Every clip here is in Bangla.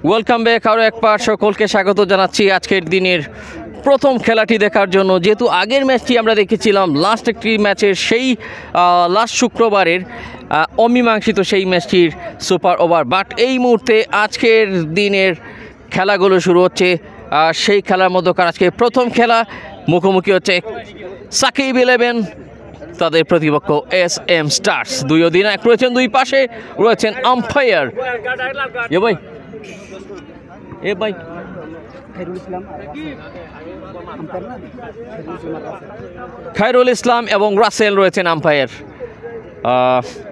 ওয়েলকাম ব্যাক, আরও একবার সকলকে স্বাগত জানাচ্ছি আজকের দিনের প্রথম খেলাটি দেখার জন্য। যেহেতু আগের ম্যাচটি আমরা দেখেছিলাম লাস্ট একটি ম্যাচের সেই লাস্ট শুক্রবারের অমীমাংসিত সেই ম্যাচটির সুপার ওভার, বাট এই মুহূর্তে আজকের দিনের খেলাগুলো শুরু হচ্ছে। সেই খেলার মধ্যকার আজকে প্রথম খেলা, মুখোমুখি হচ্ছে সাকিব 11 তাদের প্রতিপক্ষ SM স্টার্স। দুই অধিনায়ক রয়েছেন, দুই পাশে রয়েছেন আম্পায়ার। ভাই খায়রুল ইসলাম এবং রাসেল রয়েছেন আম্পায়ার।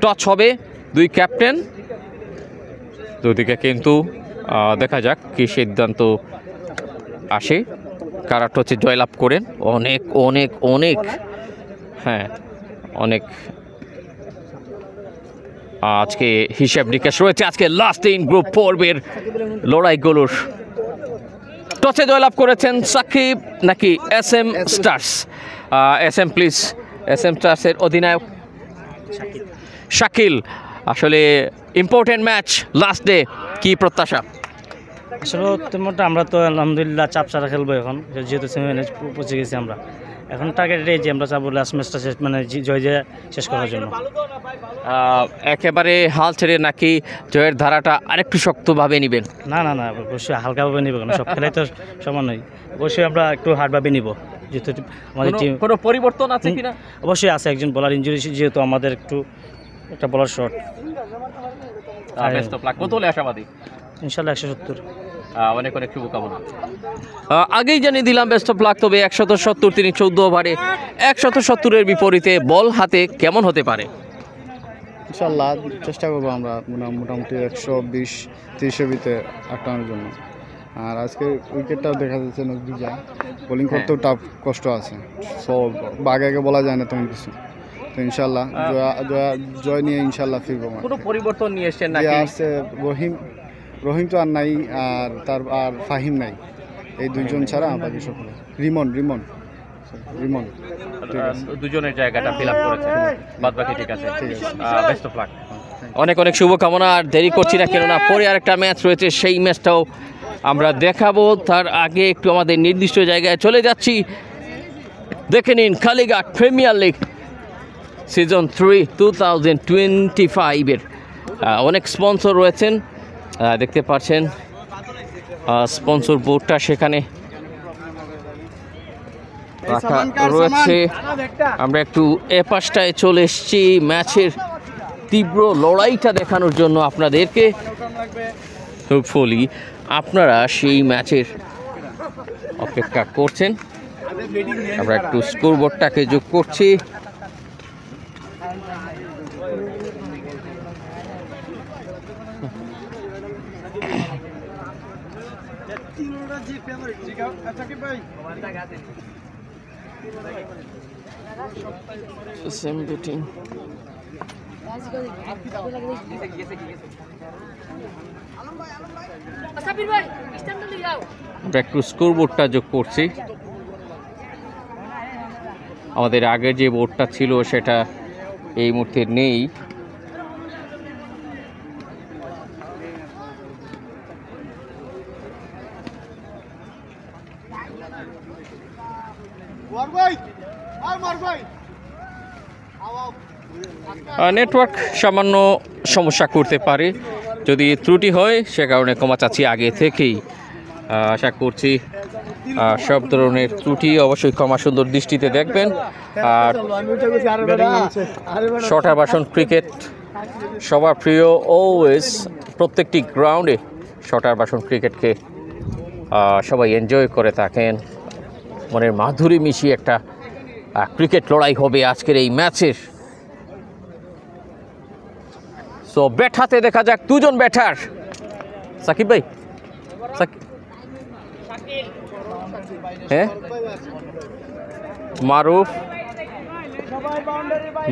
টচ হবে দুই ক্যাপ্টেন দুদিকে, কিন্তু দেখা যাক কি সিদ্ধান্ত আসে, কারা টচে জয়লাভ করেন। অনেক অনেক অনেক হ্যাঁ অনেক আজকে হিসাব নিকাশ রয়েছে আজকে লাস্ট ইন গ্রুপ পর্বের লড়াইগুলোর। টসে জয়লাভ করেছেন সাকিব নাকি SM stars? SM please, SM স্টার্সের অধিনায়ক শাকিল। আসলে ইম্পর্টেন্ট ম্যাচ, লাস্ট ডে, কি প্রত্যাশা? আসলে আমরা তো আলহামদুলিল্লাহ চাপ ছাড়া খেলবো এখন, যেহেতু সেমিফাইনালে পৌঁছে গেছি আমরা। এখন টার্গেট এটাই যে আমরা চাবো লাস্ট ম্যাচটা শেষ, মানে জয় শেষ করার জন্য। একেবারে হাল ছেড়ে নাকি জয়ের ধারাটা আরেকটু শক্তভাবে নেবেন? না না না, অবশ্যই হালকাভাবে নিব, কারণ সব খেলাই তো সমান নয়। অবশ্যই আমরা একটু হার্ডভাবে নিব, যেহেতু আমাদের টিম। কোনো পরিবর্তন আছে কিনা? অবশ্যই আছে, একজন বলার ইনজুরি, যেহেতু আমাদের একটু একটা বলার শর্ট। কত হলে আশাবাদী? ইনশাল্লাহ 170। অনেক অনেক শুভকামনা। আগেই জানিয়ে দিলাম বেস্ট অফ লাক। তবে 170 তিনি 14 ওভারে 170-এর বিপরীতে বল হাতে কেমন হতে পারে? ইনশাল্লাহ চেষ্টা করবো আমরা মোটামুটি 120-30-এর ভিতরে আটকানোর জন্য। আর আজকে উইকেটটাও দেখা যাচ্ছে নজরুল যায়, বোলিং করতেও টাফ কষ্ট আছে। সো আগে বলা যায় না তেমন কিছু। তো ইনশাল্লাহ জয় নিয়ে ইনশাল্লাহ ফিরবো। কোনো পরিবর্তন নিয়ে এসছেন নাকি? আসছে রহিম তো আর নাই, আর ফাহিম নাই, এই দুইজন ছাড়া বাকি সকলে। রিমন দুজনের জায়গাটা ফিল আপ করেছে, বাদ বাকি ঠিক আছে। বেস্ট অফ লাক, অনেক অনেক শুভকামনা। আর দেরি করছি না, কেননা পরে আরেকটা ম্যাচ রয়েছে, সেই ম্যাচটাও আমরা দেখাবো। তার আগে একটু আমাদের নির্দিষ্ট জায়গায় চলে যাচ্ছি। দেখে নিন কালীঘাট প্রিমিয়ার লিগ সিজন 3 2025-এর অনেক স্পন্সর রয়েছেন, দেখতে পাচ্ছেন স্পন্সর বোর্ডটা সেখানে রাখা রয়েছে। আমরা একটু এ পাশটায় চলে এসেছি ম্যাচের তীব্র লড়াইটা দেখানোর জন্য আপনাদেরকে। হোপফুলি আপনারা সেই ম্যাচের অপেক্ষা করছেন। আমরা একটু স্কোর বোর্ডটাকে যোগ করছি। আমরা একটু স্কোর বোর্ডটা যোগ করছি। আমাদের আগের যে বোর্ডটা ছিল সেটা এই মুহূর্তে নেই। নেটওয়ার্ক সামান্য সমস্যা করতে পারে, যদি ত্রুটি হয় সে কারণে ক্ষমা চাচ্ছি আগে থেকেই। আশা করছি সব ধরনের ত্রুটি অবশ্যই ক্ষমা সুন্দর দৃষ্টিতে দেখবেন। আর শর্টার ভার্সন ক্রিকেট সবার প্রিয়, অলওয়েজ প্রত্যেকটি গ্রাউন্ডে শর্টার ভার্সন ক্রিকেটকে সবাই এনজয় করে থাকেন। মনের মাধুরী মিশিয়ে একটা ক্রিকেট লড়াই হবে আজকের এই ম্যাচের। সো ব্যাট হাতে দেখা যাক দুজন ব্যাটার। সাকিব ভাই, হ্যাঁ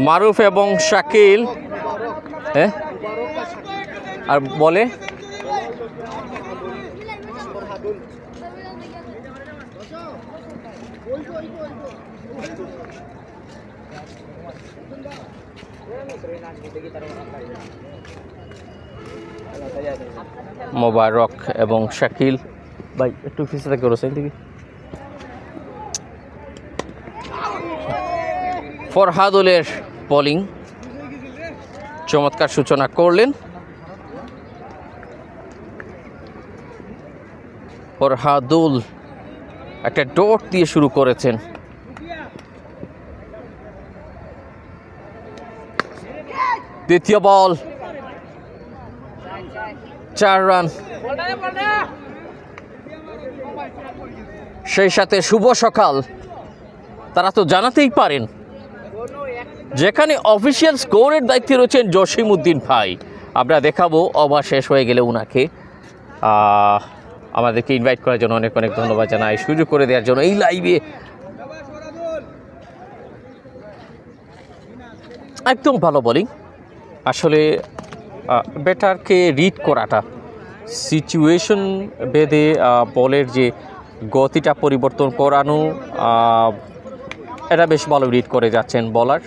মারুফ এবং শাকিল, হ্যাঁ আর বলে মোবারক এবং শাকিল ভাই একটু পিছে থেকে রয়েছেন দেখি। ফরহাদুলের বোলিং চমৎকার সূচনা করলেন। ফরহাদুল একটা ডট দিয়ে শুরু করেছেন। দ্বিতীয় বল, 4 রান। সেই সাথে শুভ সকাল তারা তো জানাতেই পারেন, যেখানে অফিসিয়াল স্কোরের দায়িত্বে রয়েছেন জসিমউদ্দিন ভাই। আমরা দেখাবো ওভার শেষ হয়ে গেলে উনাকে। আমাদেরকে ইনভাইট করার জন্য অনেক অনেক ধন্যবাদ জানাই, সুযোগ করে দেওয়ার জন্য এই লাইভে। একদম ভালো বোলিং। আসলে ব্যাটারকে রিড করাটা, সিচুয়েশন ভেদে বলের যে গতিটা পরিবর্তন করানো, এটা বেশ ভালো রিড করে যাচ্ছেন বলার।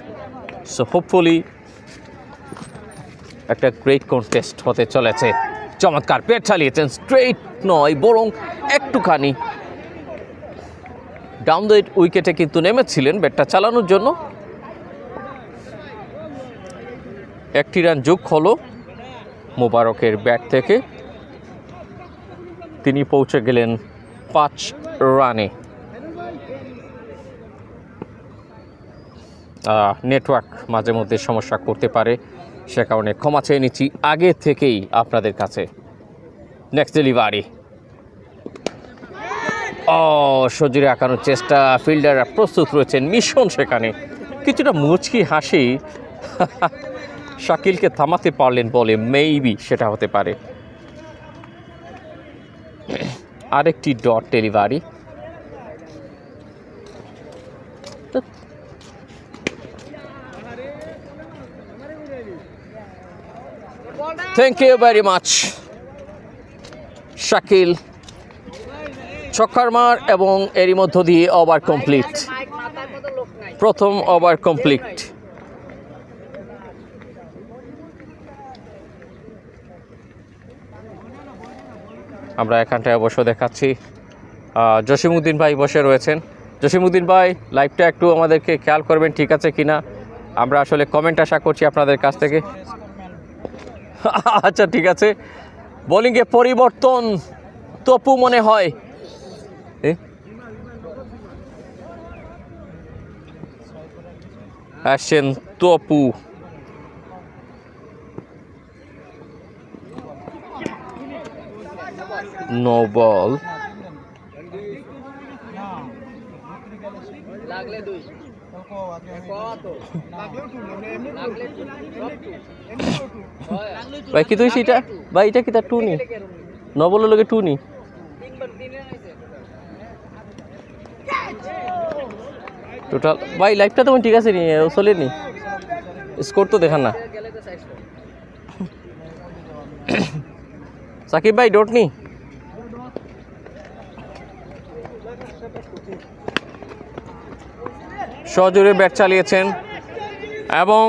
সো হোপফুলি একটা গ্রেট কন্টেস্ট হতে চলেছে। চমৎকার পেট চালিয়েছেন, স্ট্রেইট নয় বরং একটুখানি ডাউন দ্য উইকেটে কিন্তু নেমেছিলেন ব্যাটটা চালানোর জন্য। একটি রান যোগ হলো মোবারকের ব্যাট থেকে, তিনি পৌঁছে গেলেন 5 রানে। নেটওয়ার্ক মাঝে মধ্যে সমস্যা করতে পারে, সে কারণে ক্ষমা চেয়ে নিচ্ছি আগে থেকেই আপনাদের কাছে। নেক্সট ডেলিভারি, সজোরে আঁকানোর চেষ্টা, ফিল্ডাররা প্রস্তুত রয়েছেন। মিশন সেখানে কিছুটা মুচকি হাসি শাকিলকে থামাতে পারলেন বলে, মেবি সেটা হতে পারে। আরেকটি dot delivery, thank you very much. Shakil ছক্কার মার এবং এরই মধ্য দিয়ে ওভার কমপ্লিট, প্রথম ওভার কমপ্লিট। আমরা এখানটায় অবশ্য দেখাচ্ছি জসিমউদ্দিন ভাই বসে রয়েছেন। জসিমউদ্দিন ভাই, লাইভটা একটু আমাদেরকে খেয়াল করবেন ঠিক আছে কিনা, আমরা আসলে কমেন্ট আশা করছি আপনাদের কাছ থেকে। আচ্ছা ঠিক আছে। বোলিংয়ে পরিবর্তন, তপু মনে হয় আসছেন তপু। নো বল, ভাই কি তুই সেটা ভাই, এটা কি তার টু নি ন বলার লোকে টু নি। টোটাল ভাই লাইফটা তেমন ঠিক আছে নি, চলে নি, স্কোর তো দেখান না। সাকিব ভাই ডট নি, সজোরে ব্যাট চালিয়েছেন এবং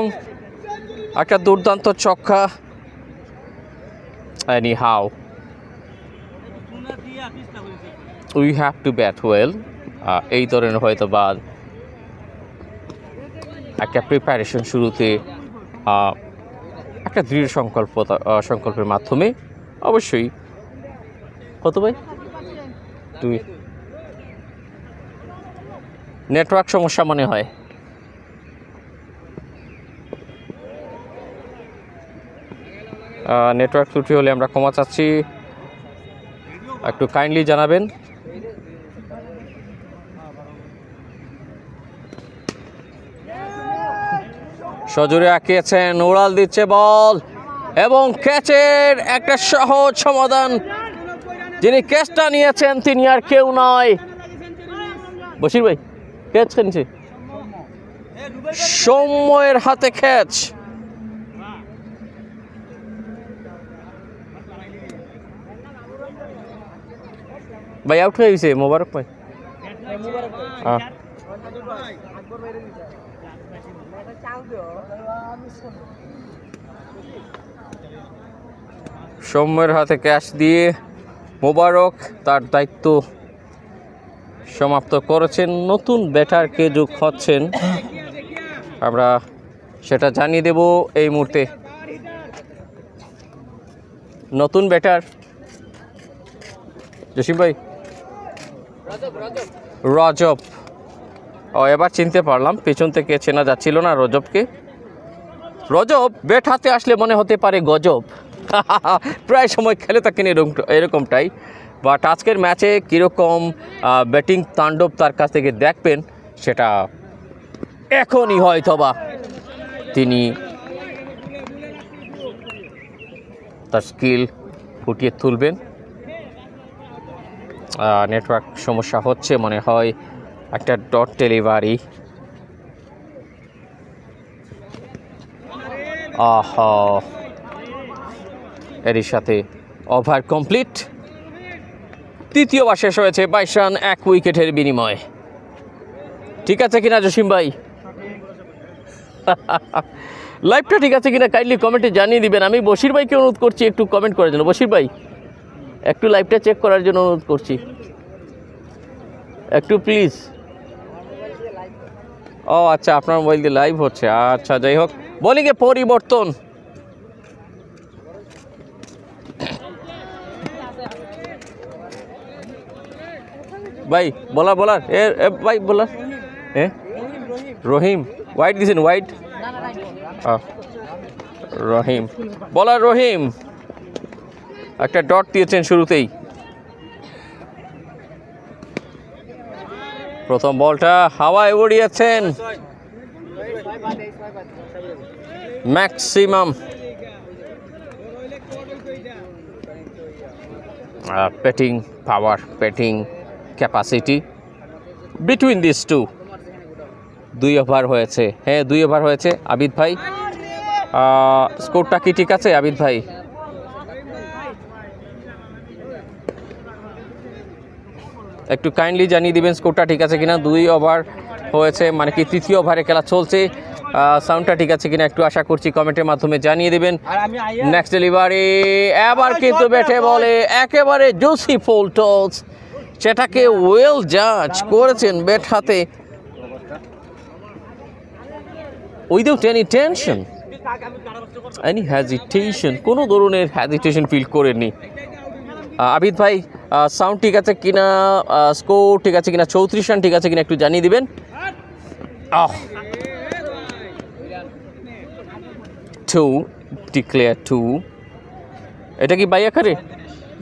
একটা দুর্দান্ত ছক্কা। Anyhow, we have to bat well. এই ধরনের হয়তো বা একটা প্রিপারেশন শুরুতে একটা দৃঢ় সংকল্পের মাধ্যমে অবশ্যই কত ভাই 2 নেটওয়ার্ক সমস্যা মনে হয়। নেটওয়ার্ক ত্রুটি হলে আমরা ক্ষমা চাচ্ছি, একটু কাইন্ডলি জানাবেন। সজোরে আঁকিয়েছেন, উড়াল দিচ্ছে বল এবং ক্যাচের একটা সহজ সমাধান। যিনি ক্যাচটা নিয়েছেন তিনি আর কেউ নয়, বশির ভাই ক্যাচ খেলছে, সৌম্যের হাতে ক্যাচ। ভাই আউট হয়ে গেছে মোবারক ভাই। হ্যাঁ সৌম্যের হাতে ক্যাচ দিয়ে মোবারক তার দায়িত্ব সমাপ্ত করেছেন। নতুন ব্যাটারকে যোগ হচ্ছেন, আমরা সেটা জানিয়ে দেব এই মুহূর্তে। নতুন ব্যাটার জসিম ভাই, রজব। ও এবার চিনতে পারলাম, পেছন থেকে চেনা যাচ্ছিল না রজবকে। রজব ব্যাট হাতে আসলে মনে হতে পারে গজব, প্রায় সময় খেলে থাকেন এরকমটাই। বাট আজকের ম্যাচে কীরকম ব্যাটিং তাণ্ডব তার কাছ থেকে দেখবেন সেটা এখনই হয়তোবা তিনি তার স্কিল ফুটিয়ে তুলবেন। নেটওয়ার্ক সমস্যা হচ্ছে মনে হয়, একটা ডট ডেলিভারি। এরই সাথে ওভার কমপ্লিট। তৃতীয় ওভার শেষ হয়েছে 22 রান 1 উইকেটের বিনিময়ে। ঠিক আছে কিনা জসিম ভাই? লাইভটা ঠিক আছে কিনা কাইন্ডলি কমেন্টে জানিয়ে দিবেন। আমি বশির ভাইকে অনুরোধ করছি একটু কমেন্ট করার জন্য। বশির ভাই একটু লাইভটা চেক করার জন্য অনুরোধ করছি, একটু প্লিজ। ও আচ্ছা, আপনার মোবাইল দিয়ে লাইভ হচ্ছে। আচ্ছা, যাই হোক, বোলিংয়ে পরিবর্তন। ভাই বোলার ভাই বোলার রহিম ওয়াইড দিয়েছেন, ওয়াইড। রহিম বোলার রহিম একটা ডট দিয়েছেন শুরুতেই। প্রথম বলটা হাওয়ায় উড়িয়েছেন maximum. Batting power, batting capacity between this two. 2 over হয়েছে, হ্যাঁ 2 ওভার হয়েছে। আবিদ ভাই, স্কোরটা কি ঠিক আছে আবিদ ভাই? একটু কাইন্ডলি জানিয়ে দিবেন স্কোরটা ঠিক আছে কিনা। 2 ওভার হয়েছে, মানে কি তৃতীয় ওভারে খেলা চলছে। সাউন্ডটা ঠিক আছে কিনা একটু আশা করছি কমেন্টের মাধ্যমে জানিয়ে দেবেন। নেক্সট ডেলিভারি, এবার কিন্তু ব্যাটে বলে একেবারে জোসি ফুল টস, সেটাকে ওয়েল জাজ করেছেন ব্যাট হাতে without any tension, any hesitation, কোনো ধরনের হ্যাজিটেশন ফিল করেননি। আবিদ ভাই সাউন্ড ঠিক আছে কিনা, স্কোর ঠিক আছে কিনা, 34 রান ঠিক আছে কিনা একটু জানিয়ে দিবেন। 2 ডিক্লেয়ার 2। এটা কি বাইয়াখারে?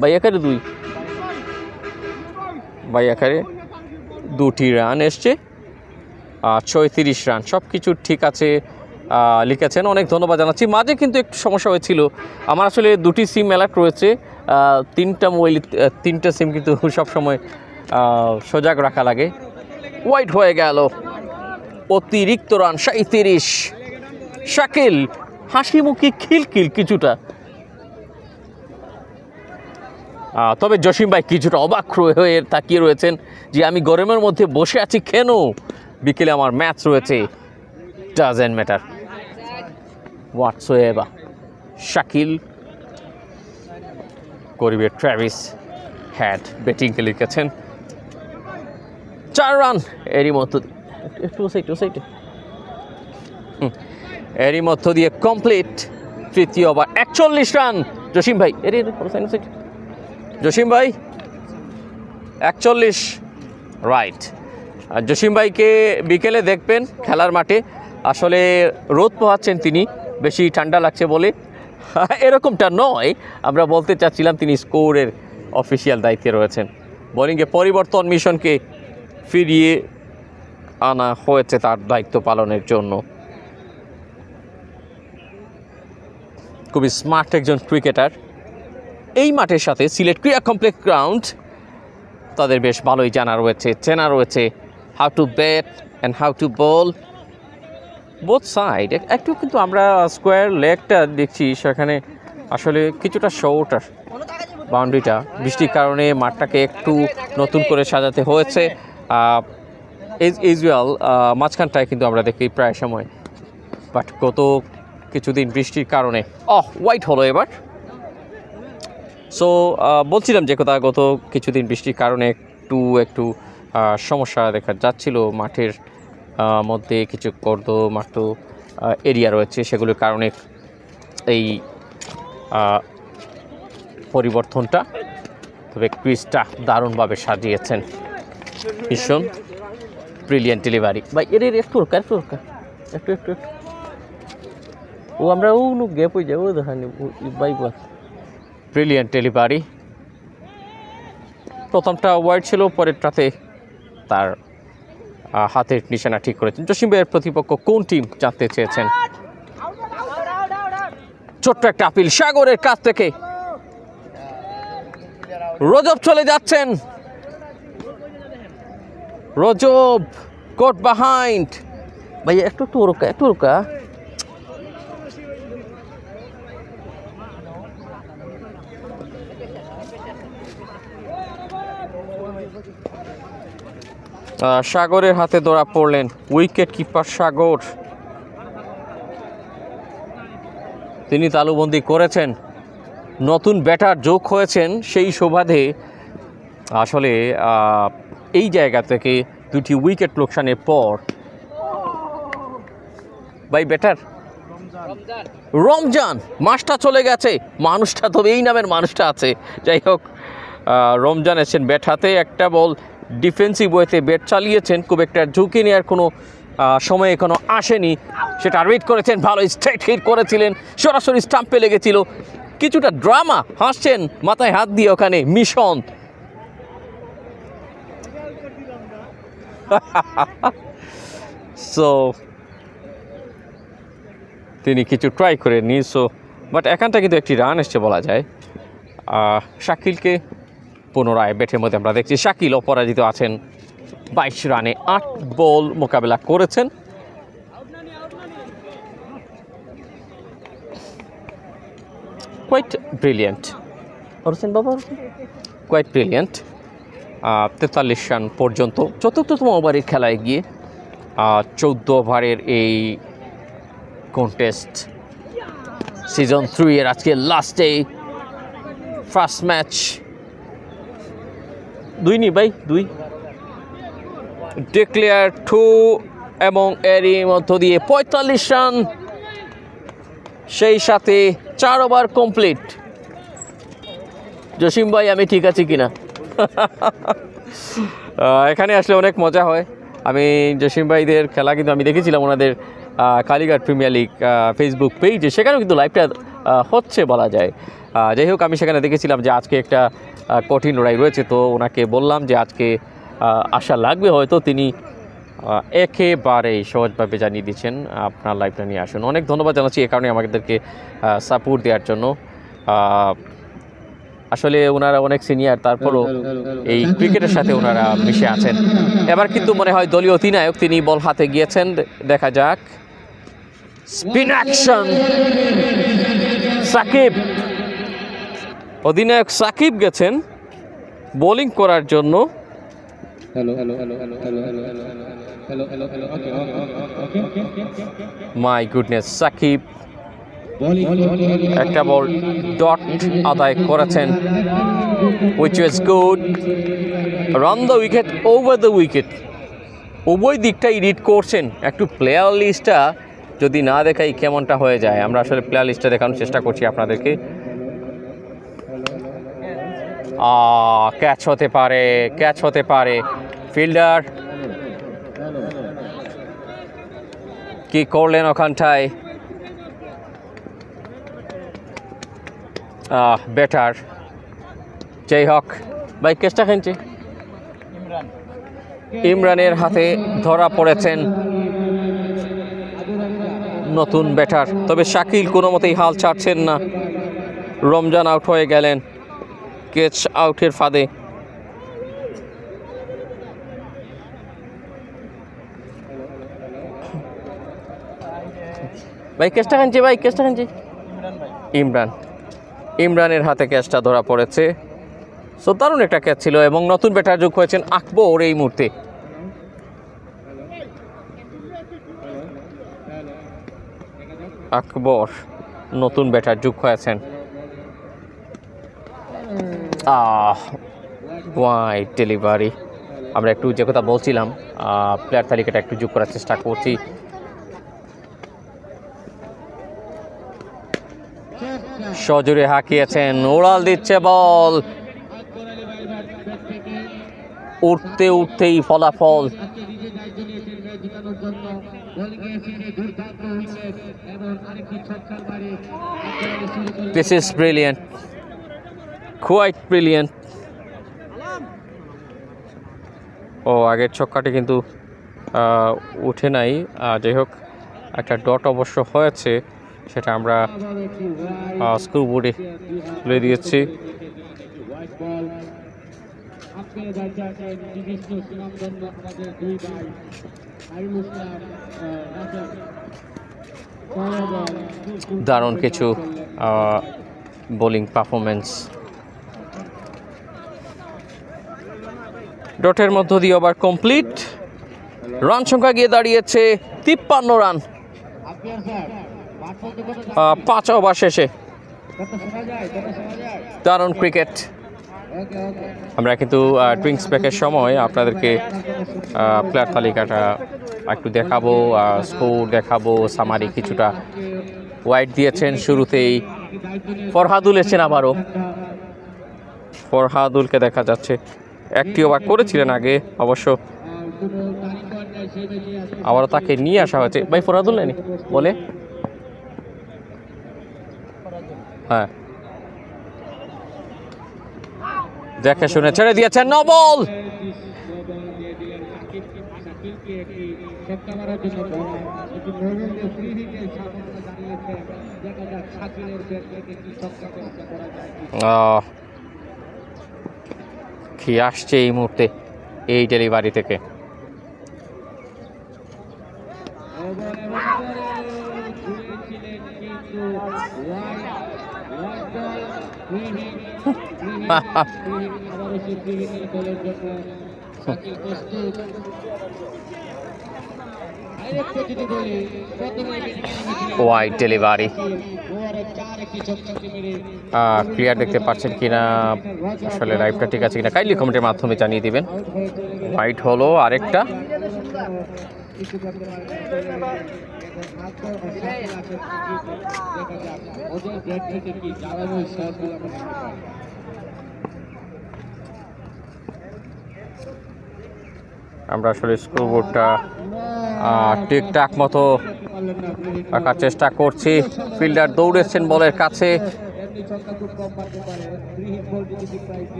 বাইয়াখারে 2, বাইয়াখারে 2টি রান এসছে। 36 রান, সব কিছু ঠিক আছে লিখেছেন, অনেক ধন্যবাদ জানাচ্ছি। মাঝে কিন্তু একটু সমস্যা হয়েছিল, আমার আসলে 2টি সিম অ্যালার্ট রয়েছে, 3টা মোবাইল, 3টা সিম কিন্তু সবসময় সজাগ রাখা লাগে। ওয়াইড হয়ে গেল, অতিরিক্ত রান 37। শাকিল হাসি মুখে খিলখিল কিছুটা, তবে জসিম ভাই কিছুটা অবাক হয়ে তাকিয়ে রয়েছেন যে আমি গরমের মধ্যে বসে আছি কেন, বিকেলে আমার ম্যাচ রয়েছে। Doesn't matter হোয়াটসোএভার। শাকিল করিবে ট্র্যাভিস হ্যাড ব্যাটিংকে লিখেছেন 4 রান। এরই মধ্য এরই মধ্য দিয়ে কমপ্লিট তৃতীয় ওভার। 41 রান। জসিম ভাই জসিম ভাই 41 রাইট। জসিম ভাইকে বিকেলে দেখবেন খেলার মাঠে, আসলে রোদ পোহাচ্ছেন তিনি, বেশি ঠান্ডা লাগছে বলে এরকমটা নয়, আমরা বলতে চাচ্ছিলাম তিনি স্কোরের অফিসিয়াল দায়িত্বে রয়েছেন। বোলিংয়ে পরিবর্তন, মিশনকে ফিরিয়ে আনা হয়েছে তার দায়িত্ব পালনের জন্য। খুবই স্মার্ট একজন ক্রিকেটার। এই মাঠের সাথে সিলেট ক্রীড়া কমপ্লেক্স গ্রাউন্ড তাদের বেশ ভালোই চেনা রয়েছে how to bat and how to ball both side. একটু কিন্তু আমরা স্কোয়ার লেগটা দেখছি, সেখানে আসলে কিছুটা শর্ট বাউন্ডারিটা, বৃষ্টির কারণে মাঠটাকে একটু নতুন করে সাজাতে হয়েছে। ইউজুয়াল মাঝখানটায় কিন্তু আমরা দেখি প্রায় সময়, বাট গত কিছুদিন বৃষ্টির কারণে ওয়াইড হলো এবার। সো বলছিলাম যে কথা গত কিছুদিন বৃষ্টির কারণে একটু সমস্যা দেখা যাচ্ছিল মাঠের মধ্যে কিছু কর্দমাক্ত এরিয়া রয়েছে, সেগুলোর কারণে এই পরিবর্তনটা। তবে ক্রিজটা দারুণভাবে সাজিয়েছেন, ভীষণ ব্রিলিয়ান্ট ডেলিভারি। ভাই এর একটু একটু ও আমরা ও গ্যাপ হয়ে যাবো দেখানি ভাই, ব্রিলিয়ান্ট ডেলিভারি। প্রথমটা ওয়াইড ছিল, পরেরটাতে তার হাতের নিশানা ঠিক করেছেন। জসিম ভাইয়ের প্রতিপক্ষ কোন টিম জানতে চেয়েছেন। ছোট্ট একটা আপিল সাগরের কাছ থেকে, রজব চলে যাচ্ছেন, রজব কোট বাহাইন্ড। ভাই একটু রোকা সাগরের হাতে ধরা পড়লেন উইকেট কিপার সাগর। তিনি তালুবন্দি করেছেন, নতুন ব্যাটার যোগ হয়েছেন, সেই সুবাদে আসলে এই জায়গা থেকে দুটি উইকেট লোকসানের পর ভাই ব্যাটার রমজান মাসটা চলে গেছে, মানুষটা তবে এই নামের মানুষটা আছে। যাই হোক, রমজান এসেছেন ব্যাট হাতে, একটা বল ডিফেন্সিভ ওয়েতে ব্যাট চালিয়েছেন, খুব একটা ঝুঁকি নেওয়ার কোনো সময় এখনো আসেনি, সেটা রিড করেছেন, ভালো স্ট্রেট হিট করেছিলেন, সরাসরি স্টাম্পে লেগেছিল। কিছুটা ড্রামা, হাসছেন মাথায় হাত দিয়ে ওখানে মিশন। সো তিনি কিছু ট্রাই করে নি, সো বাট এখানটা কিন্তু একটি রান এসছে বলা যায়। শাকিলকে পুনরায় ব্যাটের মধ্যে আমরা দেখছি, শাকিল অপরাজিত আছেন, 22 রানে 8 বল মোকাবেলা করেছেন। Quite brilliant quite brilliant. 43 run পর্যন্ত চতুর্থতম ওভারের খেলায় গিয়ে 14 ওভারের এই কন্টেস্ট সিজন 3 এর আজকে last day, first match. 2 declare 2 এবং এরই মধ্য দিয়ে 45 রান, সেই সাথে 4 ওভার কমপ্লিট। জসিম ভাই আমি ঠিক আছি কিনা? এখানে আসলে অনেক মজা হয়। আমি জসিম ভাইদের খেলা কিন্তু আমি দেখেছিলাম ওনাদের কালীঘাট প্রিমিয়ার লিগ ফেসবুক পেজে, সেখানেও কিন্তু লাইভটা হচ্ছে বলা যায়। যাই হোক, আমি সেখানে দেখেছিলাম যে আজকে একটা কঠিন লড়াই রয়েছে, তো ওনাকে বললাম যে আজকে আশা লাগবে, হয়তো তিনি একেবারেই সহজভাবে জানিয়ে দিচ্ছেন আপনার লাইভটা নিয়ে আসুন। অনেক ধন্যবাদ জানাচ্ছি এ কারণে আমাদেরকে সাপোর্ট দেওয়ার জন্য। আসলে ওনারা অনেক সিনিয়র, তারপরও এই ক্রিকেটের সাথে ওনারা মিশে আছেন। এবার কিন্তু মনে হয় দলীয় অধিনায়ক তিনি বল হাতে গিয়েছেন, দেখা যাক। স্পিন অ্যাকশন, সাকিব, অধিনায়ক সাকিব গেছেন বোলিং করার জন্য। মাই গুডনেস, সাকিব একটা বল ডট আদায় করেছেন, which was good, run the wicket, over the wicket। উভয় দিকটাই রিড করছেন। একটু প্লেয়ার লিস্টটা যদি না দেখাই কেমনটা হয়ে যায়, আমরা আসলে প্লেয়ার লিস্টটা দেখানোর চেষ্টা করছি আপনাদেরকে। ক্যাচ হতে পারে, ফিল্ডার কি করলেন ওখানটায়, ব্যাটার। যাই হোক, ভাই কেসটা খেলছে, ইমরানের হাতে ধরা পড়েছেন নতুন ব্যাটার। তবে শাকিল কোনো মতেই হাল ছাড়ছেন না, রমজান আউট হয়ে গেলেন ক্যাচ আউটের ফাঁদে। ভাই কেসটা খেলছে, ইমরানের হাতে ক্যাচটা ধরা পড়েছে। সো দারুণ একটা ক্যাচ ছিল, এবং নতুন ব্যাটার যোগ হয়েছেন আকবর এই মুহূর্তে। আকবর নতুন ব্যাটার যোগ হয়েছেন। Wide delivery. আমরা একটু যে কথা বলছিলাম প্লেয়ার তালিকাটা একটু যোগ করার চেষ্টা করছি। সজোরে হাঁকিয়েছেন, উড়াল দিচ্ছে বল, উঠতে উঠতেই ফলাফল। This is brilliant, quite brilliant. আগের ছক্কাটি কিন্তু উঠে নাই, যাই হোক একটা ডট অবশ্য হয়েছে, সেটা আমরা স্কোর বোর্ডে তুলে দিয়েছি। দারুণ কিছু বোলিং পারফরমেন্স। ডটের মধ্য দিয়ে ওভার কমপ্লিট। রান সংখ্যা গিয়ে দাঁড়িয়েছে 53 রান 5 ওভার শেষে। দারুণ ক্রিকেট। আমরা কিন্তু ড্রিঙ্কস ব্রেকের সময় আপনাদেরকে প্লেয়ার তালিকাটা একটু দেখাবো, স্কোর দেখাবো, সামারি কিছুটা। ওয়াইড দিয়েছেন শুরুতেই ফরহাদুল, এসেছেন আবারও ফরহাদুলকে দেখা যাচ্ছে। একটি ওভার করেছিলেন আগে অবশ্য, আবারও তাকে নিয়ে আসা হয়েছে। ভাই ফরহাদুল নেই বলে, হ্যাঁ দেখে শুনে ছেড়ে দিয়েছেন, নো বল। কি আসছে এই মুহূর্তে এই ডেলিভারি থেকে। Wide delivery. ক্লিয়ার দেখতে পাচ্ছেন কিনা, আসলে লাইভটা ঠিক আছে কিনা কাইন্ডলি কমেন্টের মাধ্যমে জানিয়ে দিবেন। ওয়াইড হলো আরেকটা। আমরা আসলে স্কোর বোর্ডটা ঠিকঠাক মতো রাখার চেষ্টা করছি। ফিল্ডার দৌড়েছেন বলের কাছে।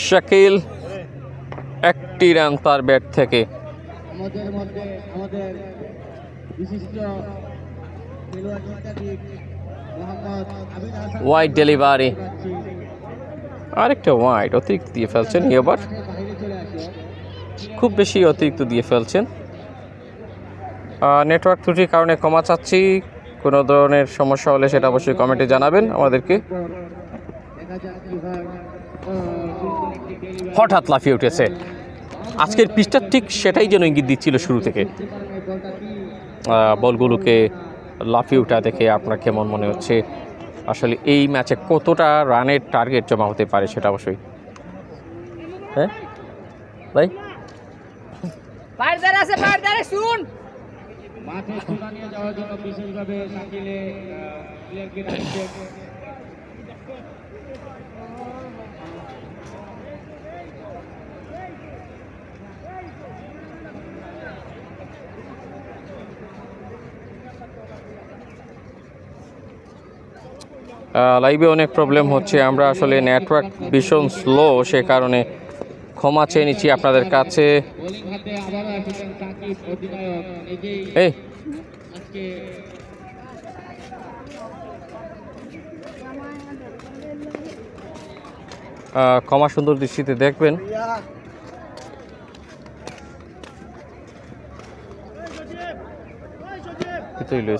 শাকিল একটি রান তার ব্যাট থেকে। ওয়াইড ডেলিভারি, আরেকটা ওয়াইড অতিরিক্ত দিয়ে ফেলছেন এবার, খুব বেশি অতিরিক্ত দিয়ে ফেলছেন। নেটওয়ার্ক ত্রুটির কারণে ক্ষমা চাচ্ছি। কোনো ধরনের সমস্যা হলে সেটা অবশ্যই কমেন্টে জানাবেন আমাদেরকে। হঠাৎ লাফিয়ে উঠেছে, আজকের পিচটা ঠিক সেটাই যেন ইঙ্গিত দিচ্ছিল শুরু থেকে। বলগুলোকে লাফিয়ে ওঠা দেখে আপনার কেমন মনে হচ্ছে? আসলে এই ম্যাচে কতটা রানের টার্গেট জমা হতে পারে সেটা অবশ্যই। হ্যাঁ ভাই, শুন মাঠে সুরা নিয়ে যাওয়ার জন্য বিশেষভাবে শাকিলে প্লেয়ারকে ডাকছে। লাইভে অনেক প্রবলেম হচ্ছে, আমরা আসলে নেটওয়ার্ক ভীষণ স্লো, সে কারণে ক্ষমা চেয়ে নিচ্ছি আপনাদের কাছে। এই ক্ষমা সুন্দর দৃষ্টিতে দেখবেন।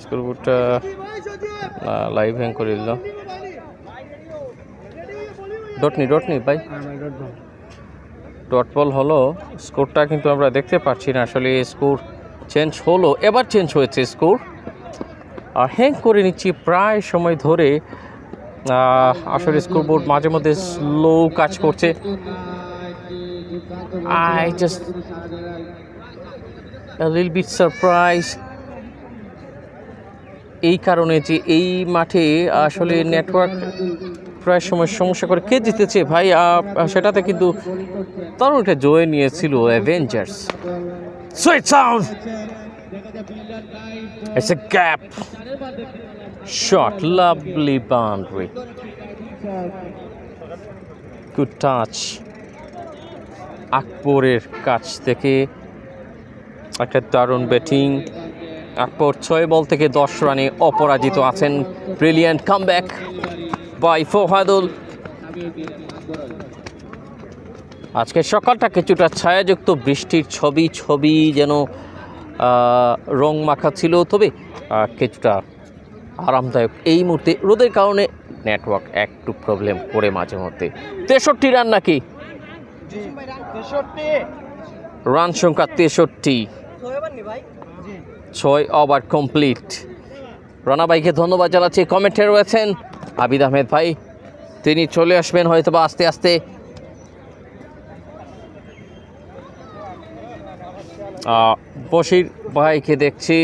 স্কোরবোর্ডটা লাইভ হ্যাং করে দিল। ডট নি ভাই, ডট বল হলো। স্কোরটা কিন্তু আমরা দেখতে পাচ্ছি না, আসলে স্কোর চেঞ্জ হলো, এবার চেঞ্জ হয়েছে স্কোর। আর হ্যাং করে নিচ্ছি প্রায় সময় ধরে, আসলে স্কোরবোর্ড মাঝে মধ্যে স্লো কাজ করছে। I just a little bit surprised এই কারণে যে এই মাঠে আসলে নেটওয়ার্ক প্রায় সময় সমস্যা করে। কে জিতেছে ভাই সেটাতে কিন্তু দারুণ একটা জয় নিয়েছিল Avengers. Sweet sound, it's a gap shot, lovely boundary, good touch আকবরের কাছ থেকে, একটা দারুণ ব্যাটিং। আকবর 6 বল থেকে 10 রানে অপরাজিত আছেন। Brilliant comeback by Fahadul. আজকে সকালটা কিছুটা ছায়াযুক্ত, বৃষ্টির ছবি যেন রং মাখা ছিল, তবে কিছুটা আরামদায়ক। এই মুহূর্তে রোদের কারণে নেটওয়ার্ক একটু প্রবলেম করে মাঝে মধ্যে। 63 রান নাকি? রান সংখ্যা 63, 6 ওভার কমপ্লিট। রানা ভাইকে ধন্যবাদ জানাচ্ছি। কমেন্টে রয়েছেন আবিদ আহমেদ ভাই, তিনি চলে আসবেন হয়তো বা আস্তে আস্তে। বশির ভাইকে দেখছি,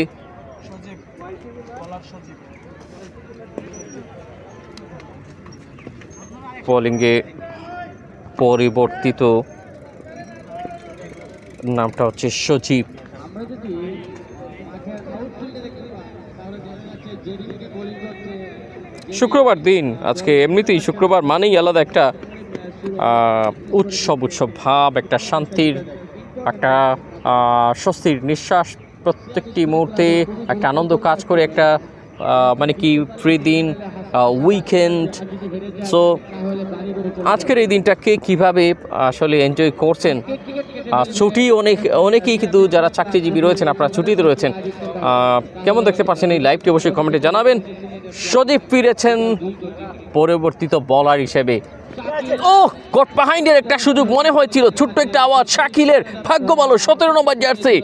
বোলিংয়ে পরিবর্তিত, নামটা হচ্ছে সজীব। শুক্রবার দিন আজকে, এমনিতেই শুক্রবার মানেই আলাদা একটা উৎসব ভাব, একটা শান্তির, একটা স্বস্তির নিঃশ্বাস প্রত্যেকটি মুহূর্তে, একটা আনন্দ কাজ করে, একটা মানে কি ফ্রি দিন, উইকেন্ড। সো আজকের এই দিনটাকে কিভাবে আসলে এনজয় করছেন? ছুটি অনেকেই কিন্তু যারা চাকরিজীবী রয়েছেন, আপনারা ছুটিতে রয়েছেন, কেমন দেখতে পাচ্ছেন এই লাইভটি অবশ্যই কমেন্টে জানাবেন। সজীব ফিরেছেন পরিবর্তিত বলার হিসেবে। ও গট বাহাইন্ডের একটা সুযোগ মনে হয়েছিল, ছোট্ট একটা আওয়াজ, শাকিলের ভাগ্য ভালো, 17 নম্বর জার্সি,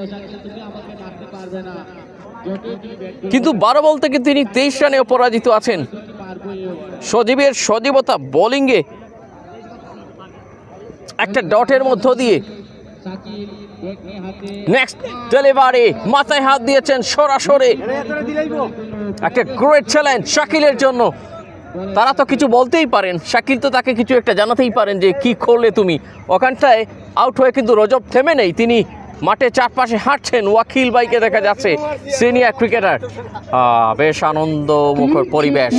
কিন্তু 12 বল থেকে তিনি 23 রানে অপরাজিত আছেন। সজীবের সজীবতা বোলিংয়ে একটা ডটের মধ্য দিয়ে নেক্সট ডেলিভারি, মাথায় হাত দিয়েছেন সরাসরি, একটা গ্রেট চ্যালেঞ্জ শাকিলের জন্য। তারা তো কিছু বলতেই পারেন, শাকিল তো তাকে কিছু একটা জানাতেই পারেন যে কি করলে তুমি। ওখানটায় আউট হয়ে কিন্তু রজব থেমে নেই, তিনি মাঠে চারপাশে হাঁটছেন। ওয়াকিল ভাইকে দেখা যাচ্ছে, সিনিয়র ক্রিকেটার, বেশ আনন্দ মুখর পরিবেশ।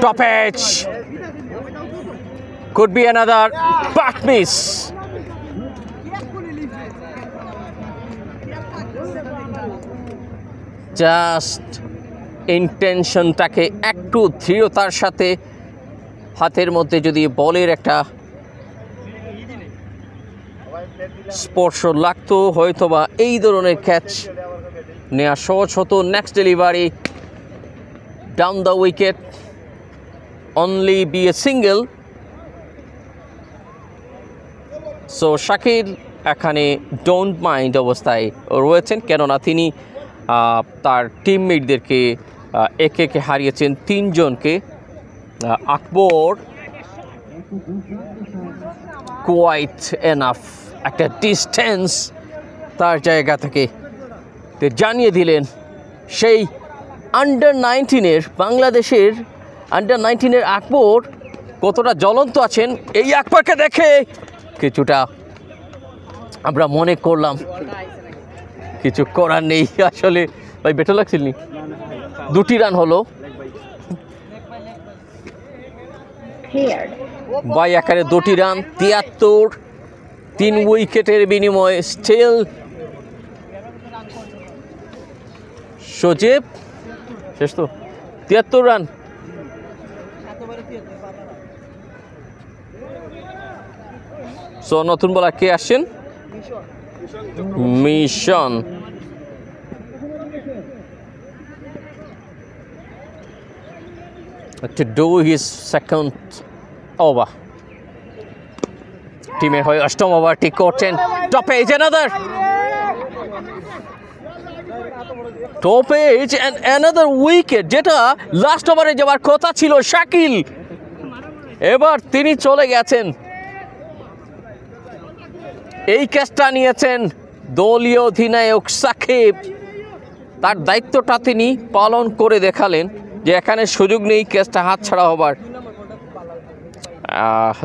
Top edge, could be another back miss. Just ইন্টেনশনটাকে একটু দৃঢ়তার সাথে হাতের মধ্যে যদি বলের একটা স্পর্শ লাগতো, হয়তোবা এই ধরনের ক্যাচ নেওয়া সহজ হতো। Next delivery down the wicket, only B a single. So Shakil এখানে ডোন্ট মাইন্ড অবস্থায় রয়েছেন, কেননা তিনি তার টিমমেটদেরকে একে একে হারিয়েছেন 3 জনকে। আকবর কোয়াইট এনাফ একটা ডিস্টেন্স তার জায়গা থেকে জানিয়ে দিলেন সেই আন্ডার-19-এর, বাংলাদেশের আন্ডার-19-এর আকবর কতটা জ্বলন্ত আছেন। এই আকবরকে দেখে কিছুটা আমরা মনে করলাম কিছু করার নেই। আসলে ভাই বেটার লাগছিল নি, 2টি রান হলো বাই আকারে, 2টি রান, 73, 3 উইকেটের বিনিময়ে স্টিল সজীব শেষ তো 73 রান। সো নতুন বলার কে আসছেন? Mission. To do his second over. টিমের হয়ে 8ম ওভারটি করছেন। Top edge another. Top edge and another wicket, যেটা লাস্ট ওভারে যাওয়ার কথা ছিল শাকিল, এবার তিনি চলে গেছেন। এই ক্যাচটা নিয়েছেন দলীয় অধিনায়ক সাকিব, তার দায়িত্বটা তিনি পালন করে দেখালেন যে এখানে সুযোগ নেই ক্যাচটা হাতছাড়া হবার।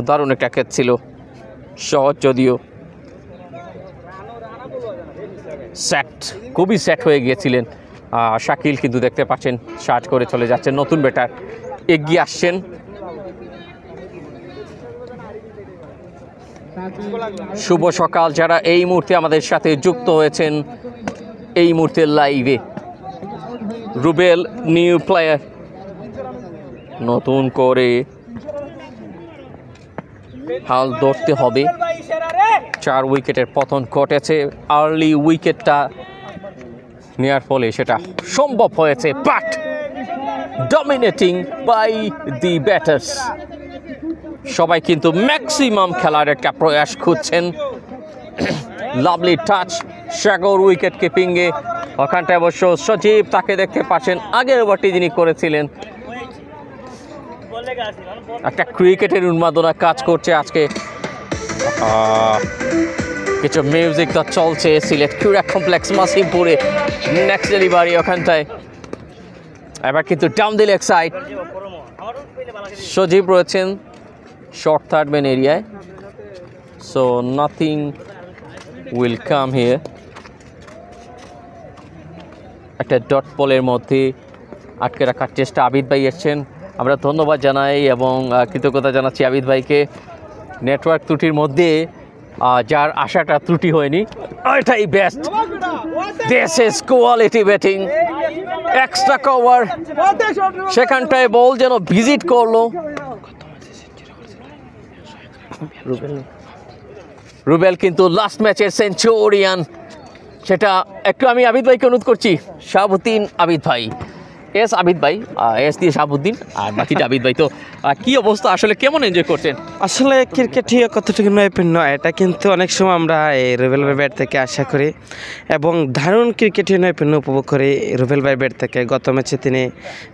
দারুণ একটা ক্যাচ ছিল, সহজ যদিও। স্যাট, খুবই স্যাট হয়ে গিয়েছিলেন শাকিল, কিন্তু দেখতে পাচ্ছেন শার্ট করে চলে যাচ্ছেন, নতুন ব্যাটার এগিয়ে আসছেন। শুভ সকাল যারা এই মুহূর্তে আমাদের সাথে যুক্ত হয়েছেন এই মুহূর্তে লাইভে। রুবেল নিউ প্লেয়ার, নতুন করে হাল ধরতে হবে। 4 উইকেটের পতন ঘটেছে, আর্লি উইকেটটা নেওয়ার ফলে সেটা সম্ভব হয়েছে, but dominating by the batters. সবাই কিন্তু ম্যাক্সিমাম খেলার একটা প্রয়াস খুঁজছেন। লাভলি টাচ সাগর উইকেট কিপিংয়ে, ওখানটায় অবশ্য সজীব তাকে দেখতে পাচ্ছেন, আগের ওভারটি যিনি করেছিলেন। একটা ক্রিকেটের উন্মাদনা কাজ করছে আজকে। কিছু মিউজিক তো চলছে সিলেট ক্রীড়া কমপ্লেক্স মাসিমপুরে, নেক্সট ডেলিভারি ওখানটায়। এবার কিন্তু down the leg side, Sajib রয়েছেন শর্ট থার্ড ম্যান এরিয়ায়, so nothing will come here. একটা ডট বলের মধ্যে আটকে রাখার চেষ্টা, আবিদ ভাই এসছেন, আমরা ধন্যবাদ জানাই এবং কৃতজ্ঞতা জানাচ্ছি আবিদ ভাইকে। নেটওয়ার্ক ত্রুটির মধ্যে যার আশাটা ত্রুটি হয়নি, এটাই best. This is quality batting, extra cover, সেখানটায় বল যেন ভিজিট করলো। রুবেল কিন্তু লাস্ট ম্যাচের সেঞ্চুরিয়ান, সেটা একটু আমি আবিদ ভাইকে অনুরোধ করছি। শাহাবুদ্দিন আবিদ ভাই, এস আবিদ ভাই, এস দিয়ে শাহাবুদ্দিন আর বাকিটা আবিদ ভাই। তো কি অবস্থা, আসলে কেমন এনজয় করছেন? আসলে ক্রিকেটই কতটুকু নৈপুণ্য এটা কিন্তু অনেক সময় আমরা এই রুবেল ভাই ব্যাট থেকে আশা করি এবং দারুণ ক্রিকেটই নৈপুণ্য উপভোগ করি রুবেল ভাই ব্যাট থেকে। গত ম্যাচে তিনি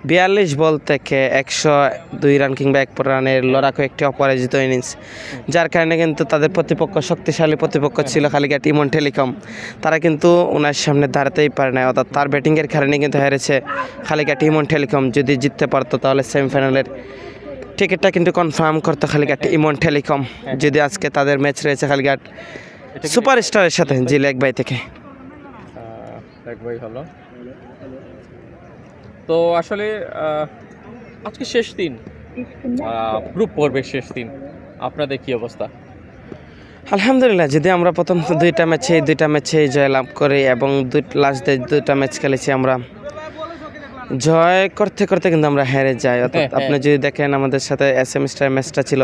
42 বল থেকে 102 রান কিংবা 1 রানের লড়াকু একটি অপরাজিত ইনিংস, যার কারণে কিন্তু তাদের প্রতিপক্ষ শক্তিশালী প্রতিপক্ষ ছিল খালিঘাট ইমন টেলিকম, তারা কিন্তু ওনার সামনে দাঁড়াতেই পারে না, অর্থাৎ তার ব্যাটিংয়ের কারণে কিন্তু হেরেছে খালিঘাট ইমন টেলিকম। যদি জিততে পারতো তাহলে সেমিফাইনালের টিকিটটা কিন্তু কনফার্ম করতো খালিঘাট ইমন টেলিকম। যদি আজকে তাদের ম্যাচ রয়েছে খালিঘাট সুপারস্টারের সাথে, জি লেগ বাই থেকে। হলো তো আসলে আজকে শেষ দিন, গ্রুপ পর্বের শেষ দিন, আপনাদের কি অবস্থা? আলহামদুলিল্লাহ, যদি আমরা প্রথম 2টা ম্যাচে জয়লাভ করি এবং লাস্ট 2টা ম্যাচ খেলেছি আমরা জয় করতে করতে কিন্তু আমরা হেরে যাই। অর্থাৎ আপনি যদি দেখেন আমাদের সাথে SMS ম্যাচটা ছিল,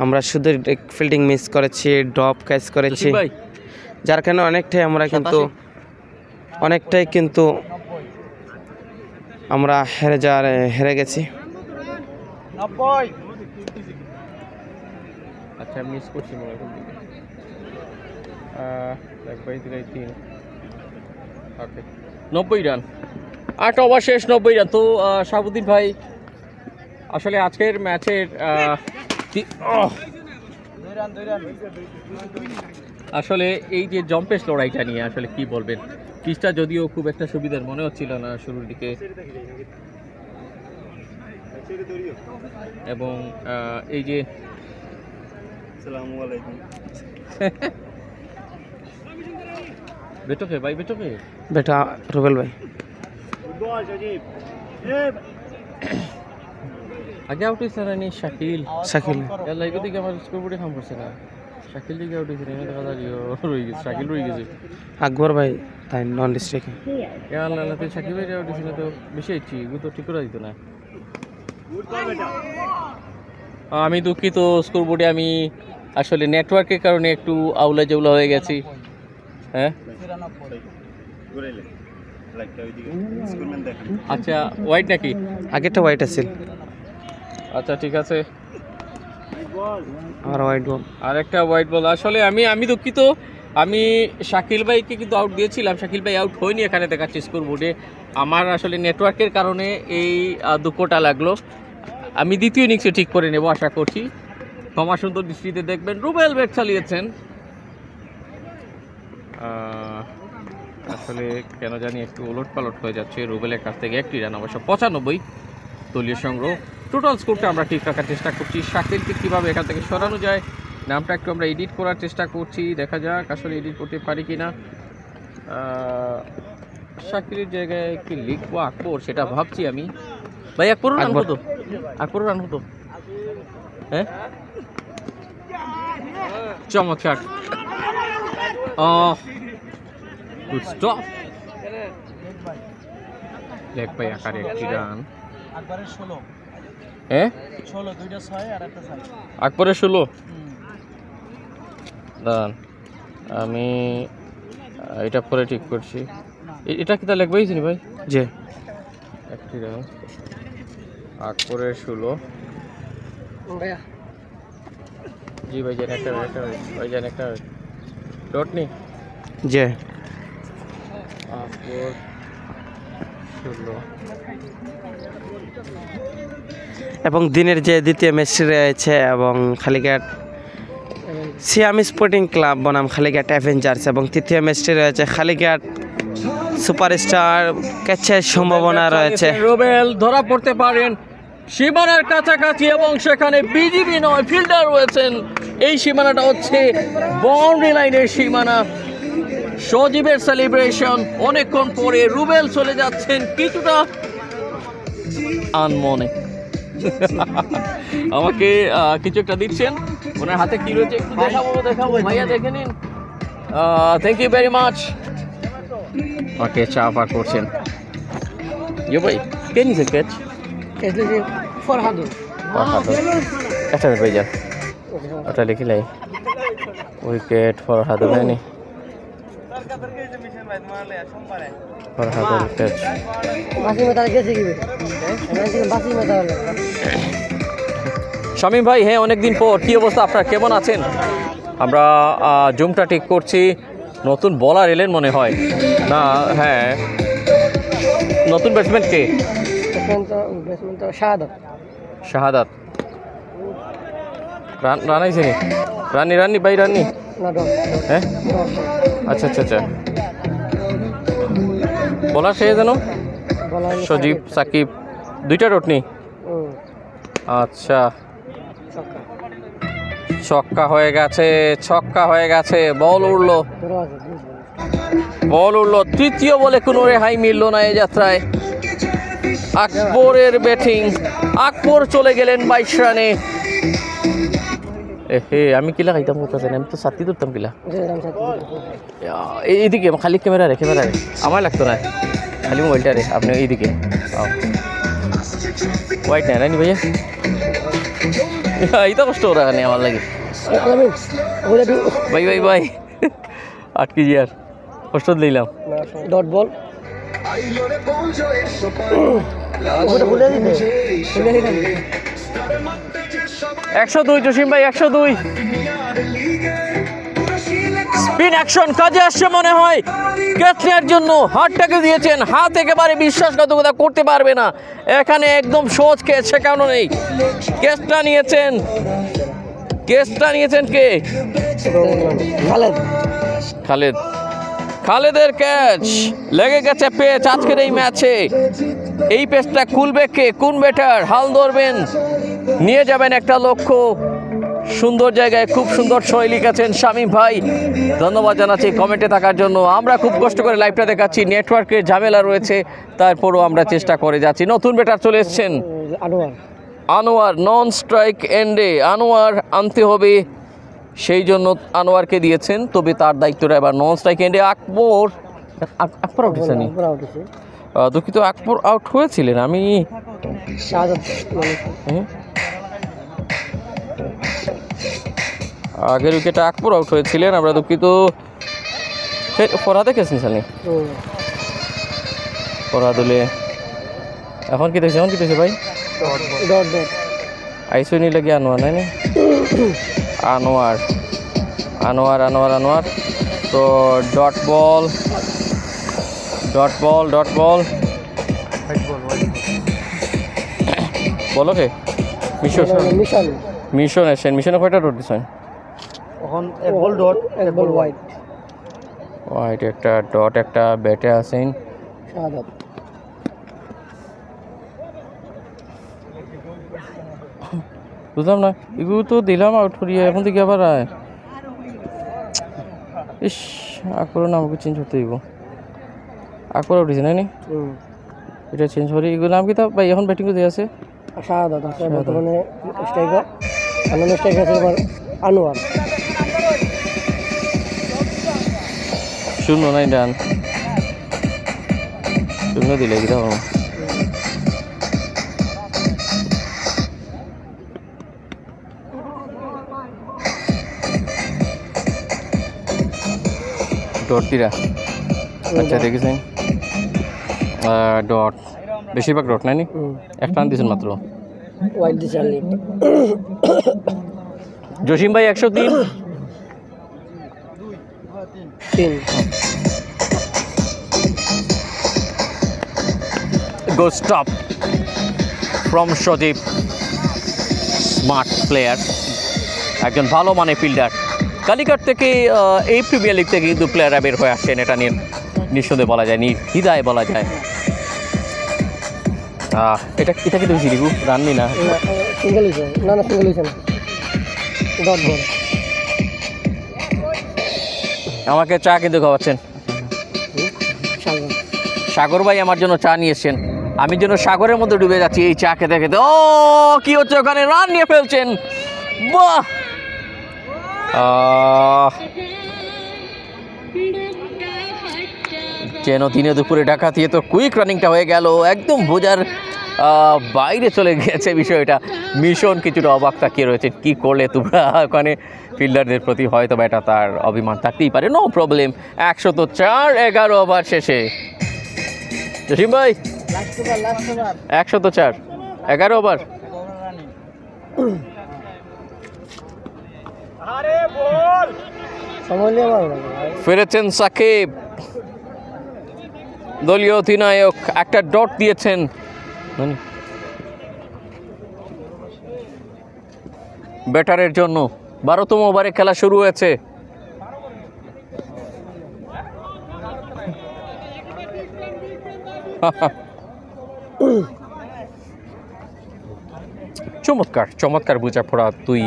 আমরা শুধু ফিল্ডিং মিস করেছি, ড্রপ ক্যাচ করেছি, যার কারণে অনেকটাই কিন্তু আমরা হেরে গেছি। আচ্ছা মিস করছি মনে হয় 90 রান, 8 ওভার শেষ 90 রান। তো শাহাবুদ্দিন ভাই, আসলে আজকের ম্যাচের আসলে এই যে জম্পেশ লড়াইটা নিয়ে আসলে কি বলবেন? পিচটা যদিও খুব একটা সুবিধার মনে হচ্ছিল না শুরুর দিকে, এবং এই যে বেটোকে ভাই, বেটা রুবেল ভাই আগে আউট হয়েছে না শাকিল লাইভ দিকে আমার স্কোরবোর্ডে কাম করছে না, শাকিল দিকে আউট হয়েছে, দেখা রয়ে গেছে, শাকিল রয়ে গেছে, আকবর ভাই তাই নন ডিস্ট্রিক্ট শাকিল ভাই আউট হয়েছে না, তো বেশি হচ্ছি এগুলো তো ঠিক করে দিত না। আমি দুঃখিত, স্কোরবোর্ডে আমি আসলে নেটওয়ার্কের কারণে একটু আউলা জাউলা হয়ে গেছি। হ্যাঁ আচ্ছা, হোয়াইট নাকি? আগেরটা হোয়াইট আছে। আচ্ছা ঠিক আছে, আর হোয়াইট বল, আর একটা হোয়াইট বল। আসলে আমি দুঃখিত, আমি শাকিল ভাইকে কিন্তু আউট দিয়েছিলাম, শাকিল ভাই আউট হয়নি এখানে দেখাচ্ছে স্কোর বোর্ডে। আমার আসলে নেটওয়ার্কের কারণে এই দুঃখটা লাগলো। আমি দ্বিতীয় ইনিংসে ঠিক করে নেব আশা করছি। ক্ষমা সুন্দর দৃষ্টিতে দেখবেন। রুবেল ব্যাট চালিয়েছেন, আসলে কেন জানি একটু ওলট পালট হয়ে যাচ্ছে। রুবেলের কাছ থেকে একটি রান, অবশ্য 95 দলীয় সংগ্রহ। টোটাল স্কোরটা আমরা ঠিক রাখার চেষ্টা করছি। শাকিলকে কীভাবে এখান থেকে সরানো যায়, নামটা একটু আমরা এডিট করার চেষ্টা করছি, দেখা যাক আসলে এডিট করতে পারি কি না। শাকিলের জায়গায় কি লিখবো আকবর সেটা ভাবছি আমি। ভাই আকবরের রান কত? আকবরের রান কত? হ্যাঁ, চমৎকার, গুড স্টপ, লেগ বাই আকারে একটি রান। হ্যাঁ, আকবরের 16 রান। আমি এটা পরে ঠিক করছি। এটা কি তা লেগ বাইছি ভাই? জি, একটি রান, আকবরের 16। জি ভাইজান, একটা ভাইজান একটা ডট নেই। জি, আকবর 16। এবং দিনের যে দ্বিতীয় ম্যাচটি রয়েছে এবং খালিঘাট সিয়াম স্পোর্টিং ক্লাব বনাম খালিঘাট অ্যাভেঞ্জার্স, এবং তৃতীয় ম্যাচটি রয়েছে খালিঘাট সুপারস্টার ক্যাচের সম্ভাবনা রয়েছে। রুবেল ধরা পড়তে পারেন সীমানার কাছাকাছি, এবং সেখানে বিজিবি নয় ফিল্ডার রয়েছেন। এই সীমানাটা হচ্ছে বাউন্ডারি লাইনের সীমানা। সজীবের সেলিব্রেশন, অনেকক্ষণ পরে রুবেল চলে যাচ্ছেন কিছুটা আনমনে। আমাকে কিছু একটা দিচ্ছেন, ওনার হাতে কি রয়েছে দেখাবো ভাইয়া, দেখে নিন। Thank you very much. Okay চা পার করছেন ভাই। কে নিছে ক্যাচ? ফরহাদুর। একটা মিনিট ভাইজান, ওটা লিখিলাই। উইকেট ফরহাদুর হয়নি, ফরহাদুর ক্যাচ। শামীম ভাই, হ্যাঁ অনেকদিন পর, কী অবস্থা আপনার, কেমন আছেন? আমরা জুমটা ঠিক করছি। নতুন বলার এলেন মনে হয় না? হ্যাঁ, নতুন ব্যাটসম্যান কে? শাহাদাত। রান আইছে নি? রানি ভাই, রানি। হ্যাঁ, আচ্ছা আচ্ছা আচ্ছা। বলার সে যেন সজীব সাকিব, দুইটা ডট নি? আচ্ছা, ছক্কা হয়ে গেছে, বল উড়লো। তৃতীয় বলে কোনো রেহাই মিলল না এই যাত্রায়। আকবরের ব্যাটিং, আকবর চলে গেলেন 22 রানে। আমি কিলা খাইতাম কোথায়, আমি তো সাথী ধরতাম কিলা। এইদিকে খালি ক্যামেরা রে, আমার লাগতো না, খালি মোবাইলটা রে। আপনি এইদিকে হোয়াইট না রানি ভাইয়া, এই তো কষ্ট ওরা নেই আমার লাগে। ভাই 8 কেজি আর কষ্ট দিলাম। ডট বল 102 জসিম ভাই, 102। স্পিন অ্যাকশন কাজে আসছে মনে হয়। ক্যাচ নেওয়ার জন্য হাতটাকে দিয়েছেন, হাত একেবারে বিশ্বাসঘাতকতা করতে পারবে না। এখানে একদম সহজ ক্যাচ শেখানো নেই। ক্যাচটা নিয়েছেন কে? খালেদের ক্যাচ লেগে গেছে পেচ আজকের এই ম্যাচে। এই পেচটা খুলবে কে? কোন ব্যাটার হাল ধরবেন? নিয়ে যাবেন একটা লক্ষ্য। সুন্দর জায়গায় খুব সুন্দর ছয় লিখেছেন শামীম ভাই, ধন্যবাদ জানাচ্ছি কমেন্টে থাকার জন্য। আমরা খুব কষ্ট করে লাইভটা দেখাচ্ছি, নেটওয়ার্কের ঝামেলা রয়েছে, তারপরও আমরা চেষ্টা করে যাচ্ছি। নতুন ব্যাটার চলে এসছেন আনোয়ার, নন স্ট্রাইক এন্ডে আনোয়ার আনতে হবে, সেই জন্য আনোয়ারকে দিয়েছেন। তবে তার দায়িত্বটা এবার নন স্ট্রাইক এন্ডে আকবর আউট হয়েছেন। দুঃখিত, আকবর আউট হয়েছিলেন। আমি আগের উইকেটে আকবর আউট হয়েছিলেন, আমরা দুঃখিত। ফরহাদে কেসনি সানি ফরহাদুলে এখন কি দেখছে ভাই? আইসনি লাগে আনোয়ার নাই? আনোয়ার তো ডট বল বলো কে মিশন মিশন এসেন মিশনে কয়টা ডট দিছেন এখন এক বল ডট এক বল হোয়াইট হোয়াইট একটা ডট একটা ব্যাটে আছেন শাহাদাত বুঝলাম না এগুলো তো দিলাম আউট করিয়ে এখন থেকে আবার আয় ইস আকবরের নাম ওকে চেঞ্জ করতে দিব আকবর উঠেছে না নি এটা চেঞ্জ করি এগুলো নাম কি তা ভাই এখন ব্যাটিং করে আছে শাহাদাত আছে বর্তমানে স্ট্রাইকার অন্যান্য স্ট্রাইকার আছে এবার আনোয়ার শূন্য নাই ডান শূন্য দিলে কি দাও ডট দিরা আচ্ছা দেখেছেন ডট বেশিরভাগ ডট নাই নি একটা রান দিয়েছেন মাত্র হোয়াইট দিছে জসিম ভাই 103 তিন good stop from Sajib smart player একজন ভালো মানের ফিল্ডার কালিকাট থেকে এই প্রিমিয়ার লিগ থেকে কিন্তু প্লেয়াররা বের হয়ে আসছেন এটা নিয়ে নিঃসন্দেহে বলা যায় নির্দ্বিধায় বলা যায় এটা কিন্তু জিরিগু রাননি না সিঙ্গেল হয়েছে না সিঙ্গেল হয়েছে না ডট বল আমাকে চা কিন্তু খাওয়াচ্ছেন সাগর ভাই আমার জন্য চা নিয়ে এসছেন আমি যেন সাগরের মধ্যে ডুবে যাচ্ছি এই চা খেতে খেতে ও কি হচ্ছে ওখানে রান নিয়ে ফেলছেন বাহ যেন দিনে দুপুরে ডাকাতি তো কুইক রানিংটা হয়ে গেল একদম বোঝার বাইরে চলে গেছে বিষয়টা মিশন কিছুটা অবাক তাকিয়ে রয়েছে কি করলে তোমরা ওখানে ফিল্ডারদের প্রতি হয়তো এটা তার অভিমান থাকতেই পারে নো প্রবলেম 104 ওভার শেষে জসিম ভাই 104 11 ওভার ফিরেছেন সাকিব দলীয় অধিনায়ক একটা ডট দিয়েছেন ব্যাটারের জন্য 12তম ওভারে খেলা শুরু হয়েছে চমৎকার বোঝাপড়া তুই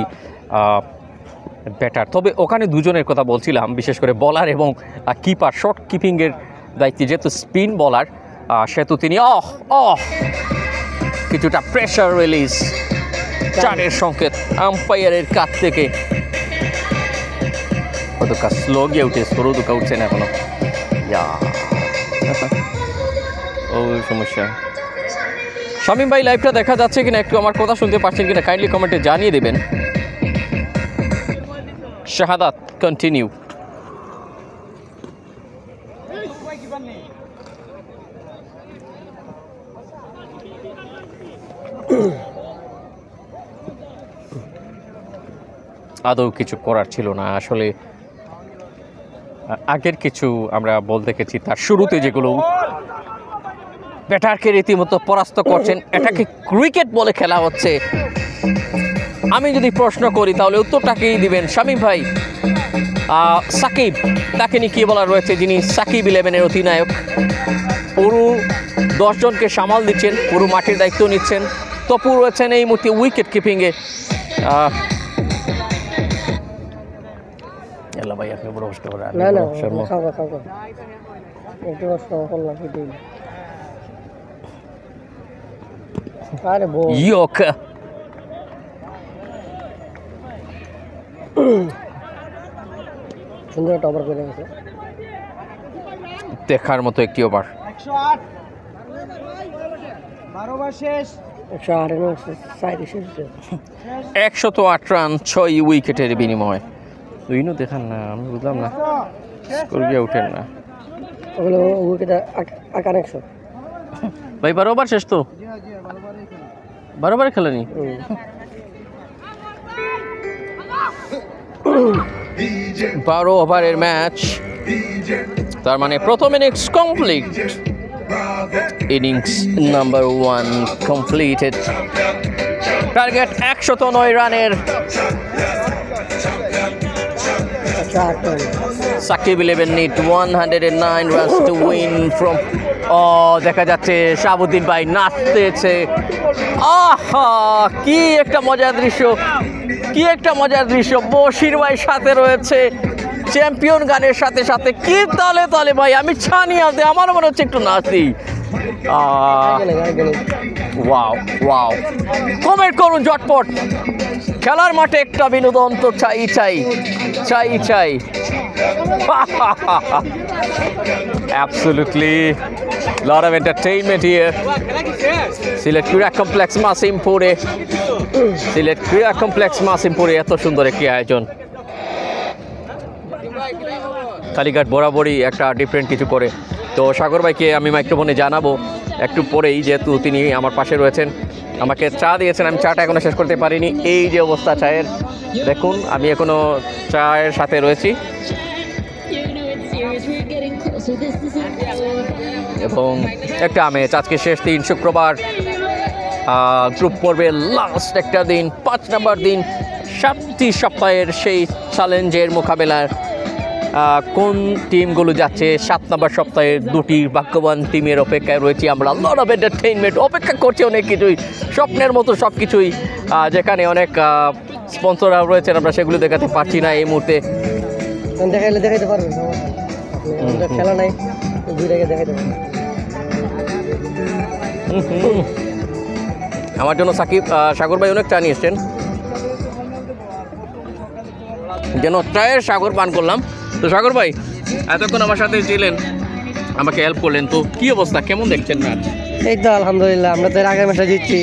ব্যাটার তবে ওখানে দুজনের কথা বলছিলাম বিশেষ করে বলার এবং কিপার শর্ট কিপিংয়ের দায়িত্বে যেহেতু স্পিন বলার সেহেতু তিনি কিছুটা প্রেশার রিলিজ চারের সংকেত আম্পায়ারের কাছ থেকে কতটা স্লো গিয়ে উঠে সরু দুকা উঠছে না এখনো ও সমস্যা শামীম ভাই লাইভটা দেখা যাচ্ছে কিনা একটু আমার কথা শুনতে পাচ্ছেন কিনা কাইন্ডলি কমেন্টে জানিয়ে দেবেন শাহাদাত কন্টিনিউ আদৌ কিছু করার ছিল না আসলে আগের কিছু আমরা বল দেখেছি তার শুরুতে যেগুলো ব্যাটারকে রীতিমতো পরাস্ত করছেন এটাকে ক্রিকেট বলে খেলা হচ্ছে আমি যদি প্রশ্ন করি তাহলে উত্তরটাকেই দিবেন শামীম ভাই সাকিব তাকে নিয়ে কী বলার রয়েছে যিনি সাকিব 11-এর অধিনায়ক পুরো 10 জনকে সামাল দিচ্ছেন পুরো মাঠের দায়িত্ব নিচ্ছেন তপু রয়েছেন এই মুহূর্তে উইকেট কিপিংয়ে ভাই আপনি বড় কষ্ট করে দেখার মতো একটি ওভার 108 রান 6 উইকেটের বিনিময় দুইনও দেখান না আমি বুঝলাম না স্কোর গিয়ে উঠেন না ভাই 12 ওভার শেষ তো 12 ওভারে খেলেনি 12 ওভারের ম্যাচ তার মানে প্রথম innings complete, innings number 1 completed. Target 109 রানের। Shakib 11 need 109 runs to win from দেখা যাচ্ছে শাহাবুদ্দিন ভাই নাচতেছে। আহা, কি একটা মজার দৃশ্য, কি একটা মজার দৃশ্য। বশির ভাই সাথে রয়েছে চ্যাম্পিয়ন গানের সাথে সাথে কি তালে তালে ভাই, আমি ছানি আনতে আমার মনে হচ্ছে একটু নাচি। ওয়াও ওয়াও, কমেন্ট করুন ঝটপট। খেলার মাঠে একটা বিনোদন তো চাই চাই চাই চাই। Absolutely, lot of entertainment here. Sylhet ক্রীড়া কমপ্লেক্স মাসিমপুরে, সিলেট ক্রীড়া কমপ্লেক্স মাসিমপুরে এত সুন্দর একটি আয়োজন। কালীঘাট বরাবরই একটা ডিফারেন্ট কিছু করে। তো সাগর ভাইকে আমি মাইক্রোফোনে জানাবো একটু পরেই, যেহেতু তিনি আমার পাশে রয়েছেন। আমাকে চা দিয়েছেন, আমি চাটা এখনও শেষ করতে পারিনি। এই যে অবস্থা চায়ের, দেখুন আমি এখনও চায়ের সাথে রয়েছি। এবং একটা আমেজ, আজকে শেষ দিন, শুক্রবার, গ্রুপ পর্বের লাস্ট একটা দিন, 5 নম্বর দিন, 7টি সপ্তাহের সেই চ্যালেঞ্জের মোকাবেলার কোন টিমগুলো যাচ্ছে 7 নম্বর সপ্তাহের 2টি ভাগ্যবান টিমের অপেক্ষায় রয়েছি আমরা। লট অফ এন্টারটেইনমেন্ট, অপেক্ষা করছে অনেক কিছুই, স্বপ্নের মতো সব কিছুই, যেখানে অনেক স্পন্সররা রয়েছেন, আমরা সেগুলো দেখাতে পারছি না এই মুহূর্তে। দেখাইতে পারবেন, খেলা নাই, দেখাইতে পারবেন। আমার জন্য সাগর ভাই অনেক চা নিয়ে এসছেন, যেন চায়ের সাগর পান করলাম। তো সাগর ভাই এতক্ষণ আমার সাথে ছিলেন, আমাকে হেল্প করলেন। তো কি অবস্থা, কেমন দেখছেন ম্যাচ? এই তো আলহামদুলিল্লাহ, আমরা তো এর আগের ম্যাচটা জিতছি,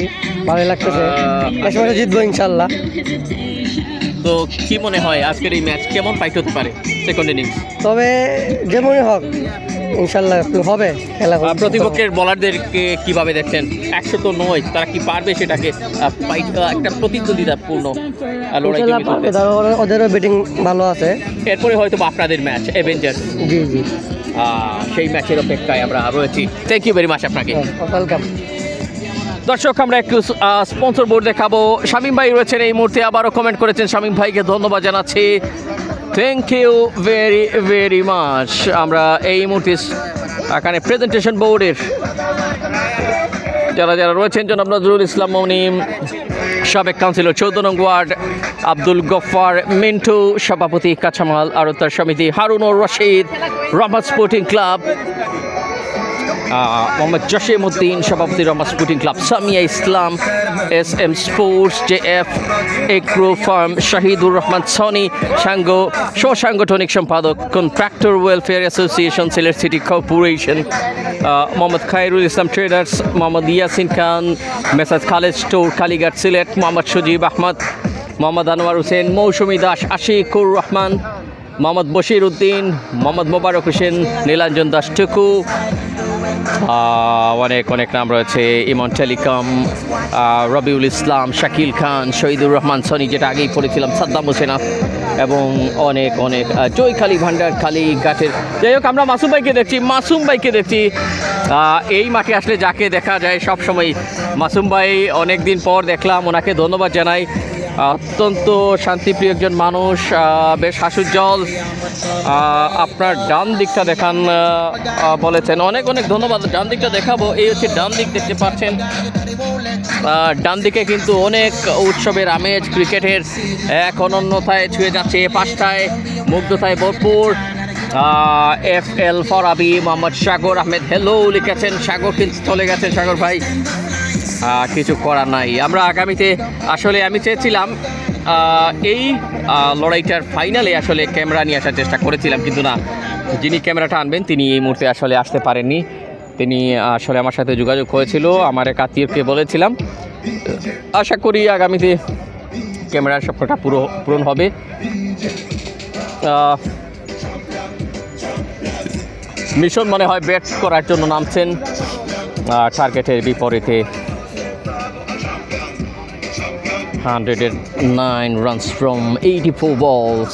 ভালোই লাগতেছে। নেক্সট ম্যাচে জিতবো ইনশাল্লাহ। তো কি মনে হয় আজকের এই ম্যাচ কেমন ফাইট হতে পারে সেকেন্ড ইনিংস? তবে যেমনই হোক ইনশাল্লাহ হবে খেলা। প্রতিপক্ষের বোলারদেরকে কিভাবে দেখছেন? 109, তারা কি পারবে সেটাকে একটা প্রতিদ্বন্দ্বিতাপূর্ণ লড়াই? ওদেরও ব্যাটিং ভালো আছে। এরপরে হয়তো আপনাদের ম্যাচ অ্যাভেঞ্জার্স, জি জি, সেই ম্যাচের অপেক্ষায় আমরা রয়েছি। থ্যাংক ইউ ভেরি মাচ আপনাকে। ওয়েলকাম। দর্শক, আমরা একটু স্পন্সর বোর্ড দেখাবো। শামীম ভাই রয়েছেন এই মুহূর্তে, আবারও কমেন্ট করেছেন। শামীম ভাইকে ধন্যবাদ জানাচ্ছি, thank you very very much. আমরা এই মুহূর্তে এখানে প্রেজেন্টেশন বোর্ডের যারা যারা রয়েছেন, জনাব নজরুল ইসলাম মনিম, সাবেক কাউন্সিলর 14 নং ওয়ার্ড, আব্দুল গফফার মিন্টু, সভাপতি কাঁচামাল আড়তদার সমিতি, হারুনুর রশিদ, রহমত স্পোর্টিং ক্লাব, মোহাম্মদ জসিমউদ্দিন, সভাপতি Rahmat sporting club, Samia Islam, SM sports, JF agro farm, Shahidur Rahman Soni, সাংগঠনিক সম্পাদক, contractor welfare association, Sylhet city corporation, Mohammad Khairul Islam traders, Mohammad Yasin Khan, মেসাজ খালেদ স্টোর, কালীঘাট সিলেট, মোহাম্মদ সজিব আহমদ, মোহাম্মদ আনোয়ার হোসেন, মৌসুমী দাস, আশিকুর রহমান, মোহাম্মদ বশির উদ্দিন, মোহাম্মদ মোবারক হোসেন, নীলাঞ্জন দাস টুকু, অনেক অনেক নাম রয়েছে, ইমন টেলিকম, রবিউল ইসলাম, শাকিল খান, শহীদুর রহমান সনি, যেটা আগেই পড়েছিলাম, সাদ্দাম হোসেন, এবং অনেক অনেক জয়খালী ভান্ডার কালীঘাটের। যাই হোক, আমরা মাসুম ভাইকে দেখছি এই মাঠে আসলে যাকে দেখা যায় সবসময়। মাসুম ভাই অনেক দিন পর দেখলাম, ওনাকে ধন্যবাদ জানাই। অত্যন্ত শান্তিপ্রিয় একজন মানুষ, বেশ হাস্যোজ্জ্বল। আপনার ডান দিকটা দেখান বলেছেন, অনেক অনেক ধন্যবাদ। ডান দিকটা দেখাবো, এই হচ্ছে ডান দিক, দেখতে পাচ্ছেন। ডান দিকে কিন্তু অনেক উৎসবের আমেজ, ক্রিকেটের এক অনন্যতায় ছুঁয়ে যাচ্ছে। পাঁচটায় মুগ্ধতায় ভরপুর। FL ফরাবি, মোহাম্মদ সাগর আহমেদ হ্যালো লিখেছেন। সাগর কিন্তু চলে গেছেন, সাগর ভাই কিছু করার নাই। আমরা আগামীতে আসলে আমি চেয়েছিলাম এই লড়াইটার ফাইনালে আসলে ক্যামেরা নিয়ে আসার চেষ্টা করেছিলাম, কিন্তু না, যিনি ক্যামেরাটা আনবেন তিনি এই মুহূর্তে আসলে আসতে পারেননি। তিনি আসলে আমার সাথে যোগাযোগ হয়েছিল, আমার এক আত্মীয়কে বলেছিলাম। আশা করি আগামীতে ক্যামেরার স্বপ্নটা পূরণ হবে। মিশন মনে হয় ব্যাট করার জন্য নামছেন টার্গেটের বিপরীতে। 109 runs from 84 balls.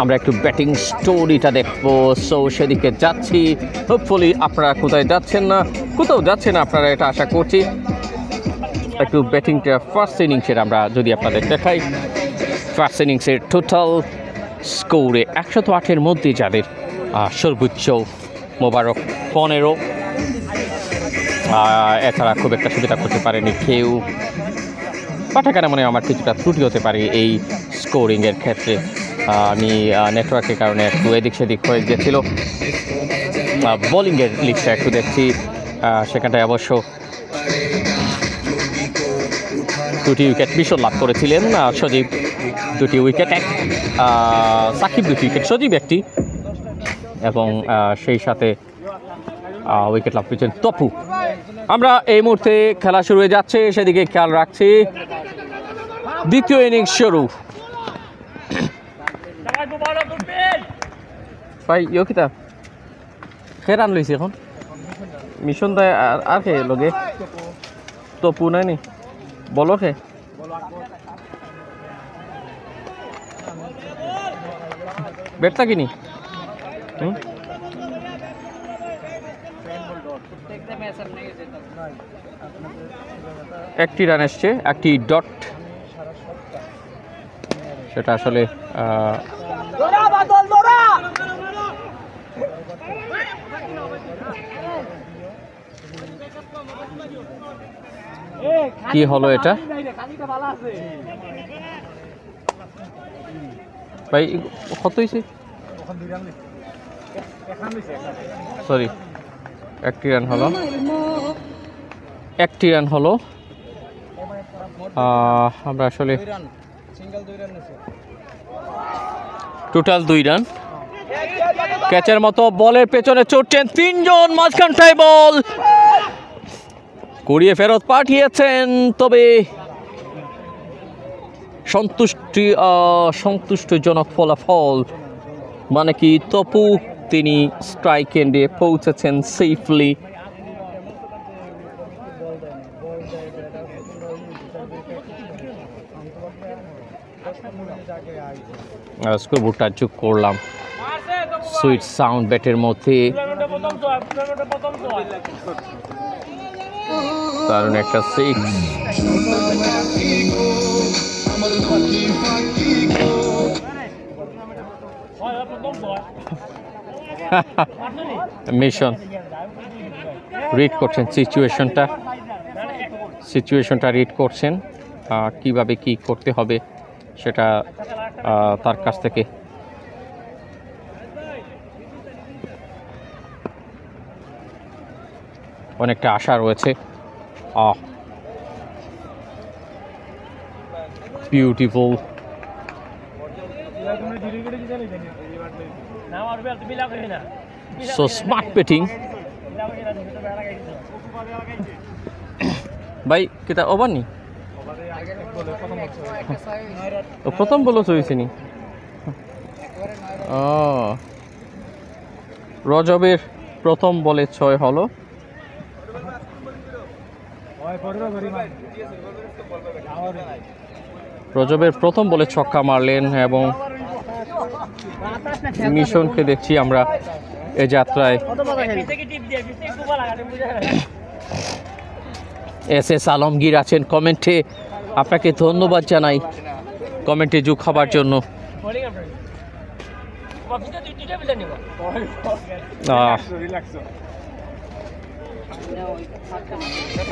আমরা একটু ব্যাটিং স্টোরিটা দেখবো। সো সেদিকে যাচ্ছি। হোপফুলি আপনারা কোথায় যাচ্ছেন না, কোথাও যাচ্ছেন না আপনারা, এটা আশা করছি। একটু ব্যাটিংটা ফার্স্ট ইনিংসের আমরা যদি আপনাদের দেখাই, ফার্স্ট ইনিংসের টোটাল স্কোরে 108-এর মধ্যে যাদের সর্বোচ্চ মোবারক 15, এছাড়া খুব একটা সুবিধা করতে পারেনি কেউ। পাঠাকারে মনে হয় আমার কিছুটা ত্রুটি হতে পারে এই স্কোরিংয়ের ক্ষেত্রে। আমি নেটওয়ার্কের কারণে একটু এদিক সেদিক হয়ে গেছিলো। বোলিংয়ের লিস্টটা একটু দেখছি, সেখানটায় অবশ্য 2টি উইকেট মিশন লাভ করেছিলেন সজীব, 2টি উইকেট, সাকিব 2টি উইকেট, সজীব 1টি, এবং সেই সাথে উইকেট লাভ করেছেন তপু। আমরা এই মুহূর্তে খেলা শুরু হয়ে যাচ্ছে, সেদিকে খেয়াল রাখছি। দ্বিতীয় ইনিংস শুরু। ভাই ইয়কিতা খেরান লইছে এখন মিশন দেয় আর খে লগে তপু নাই নি বলো খে বেটতা কিনি একটি রান এসছে, একটি ডট, সেটা আসলে কি হলো এটা ভাই, কত হয়েছে? সরি, একটি রান হলো, একটি রান হলো। আমরা আসলে টোটাল 2 রান। ক্যাচের মতো বলের পেছনে ছুটছেন 3 জন, মাঝখানটায় বল কুড়িয়ে ফেরত পাঠিয়েছেন, তবে সন্তুষ্টজনক ফলাফল। মানে কি, তপু তিনি স্ট্রাইক এন্ডে পৌঁছেছেন সেফলি। স্কোরবোর্ডটা যোগ করলাম, সুইট সাউন্ড ব্যাটের মধ্যে দারুণ একটা 6। মিশন রিড করছেন সিচুয়েশনটা রিড করছেন, কিভাবে কি করতে হবে সেটা তার কাছ থেকে অনেকটা আশা রয়েছে। Beautiful, so smart batting. ভাই কিতা ওভার নি প্রথম বল হয়েছে নি? রজবের প্রথম বলে 6 হলো। রজবের প্রথম বলে ছক্কা মারলেন এবং মিশনকে দেখছি আমরা এই যাত্রায়। এস আলমগীর আছেন কমেন্টে, আপনাকে ধন্যবাদ জানাই কমেন্টে যোগ হবার জন্য।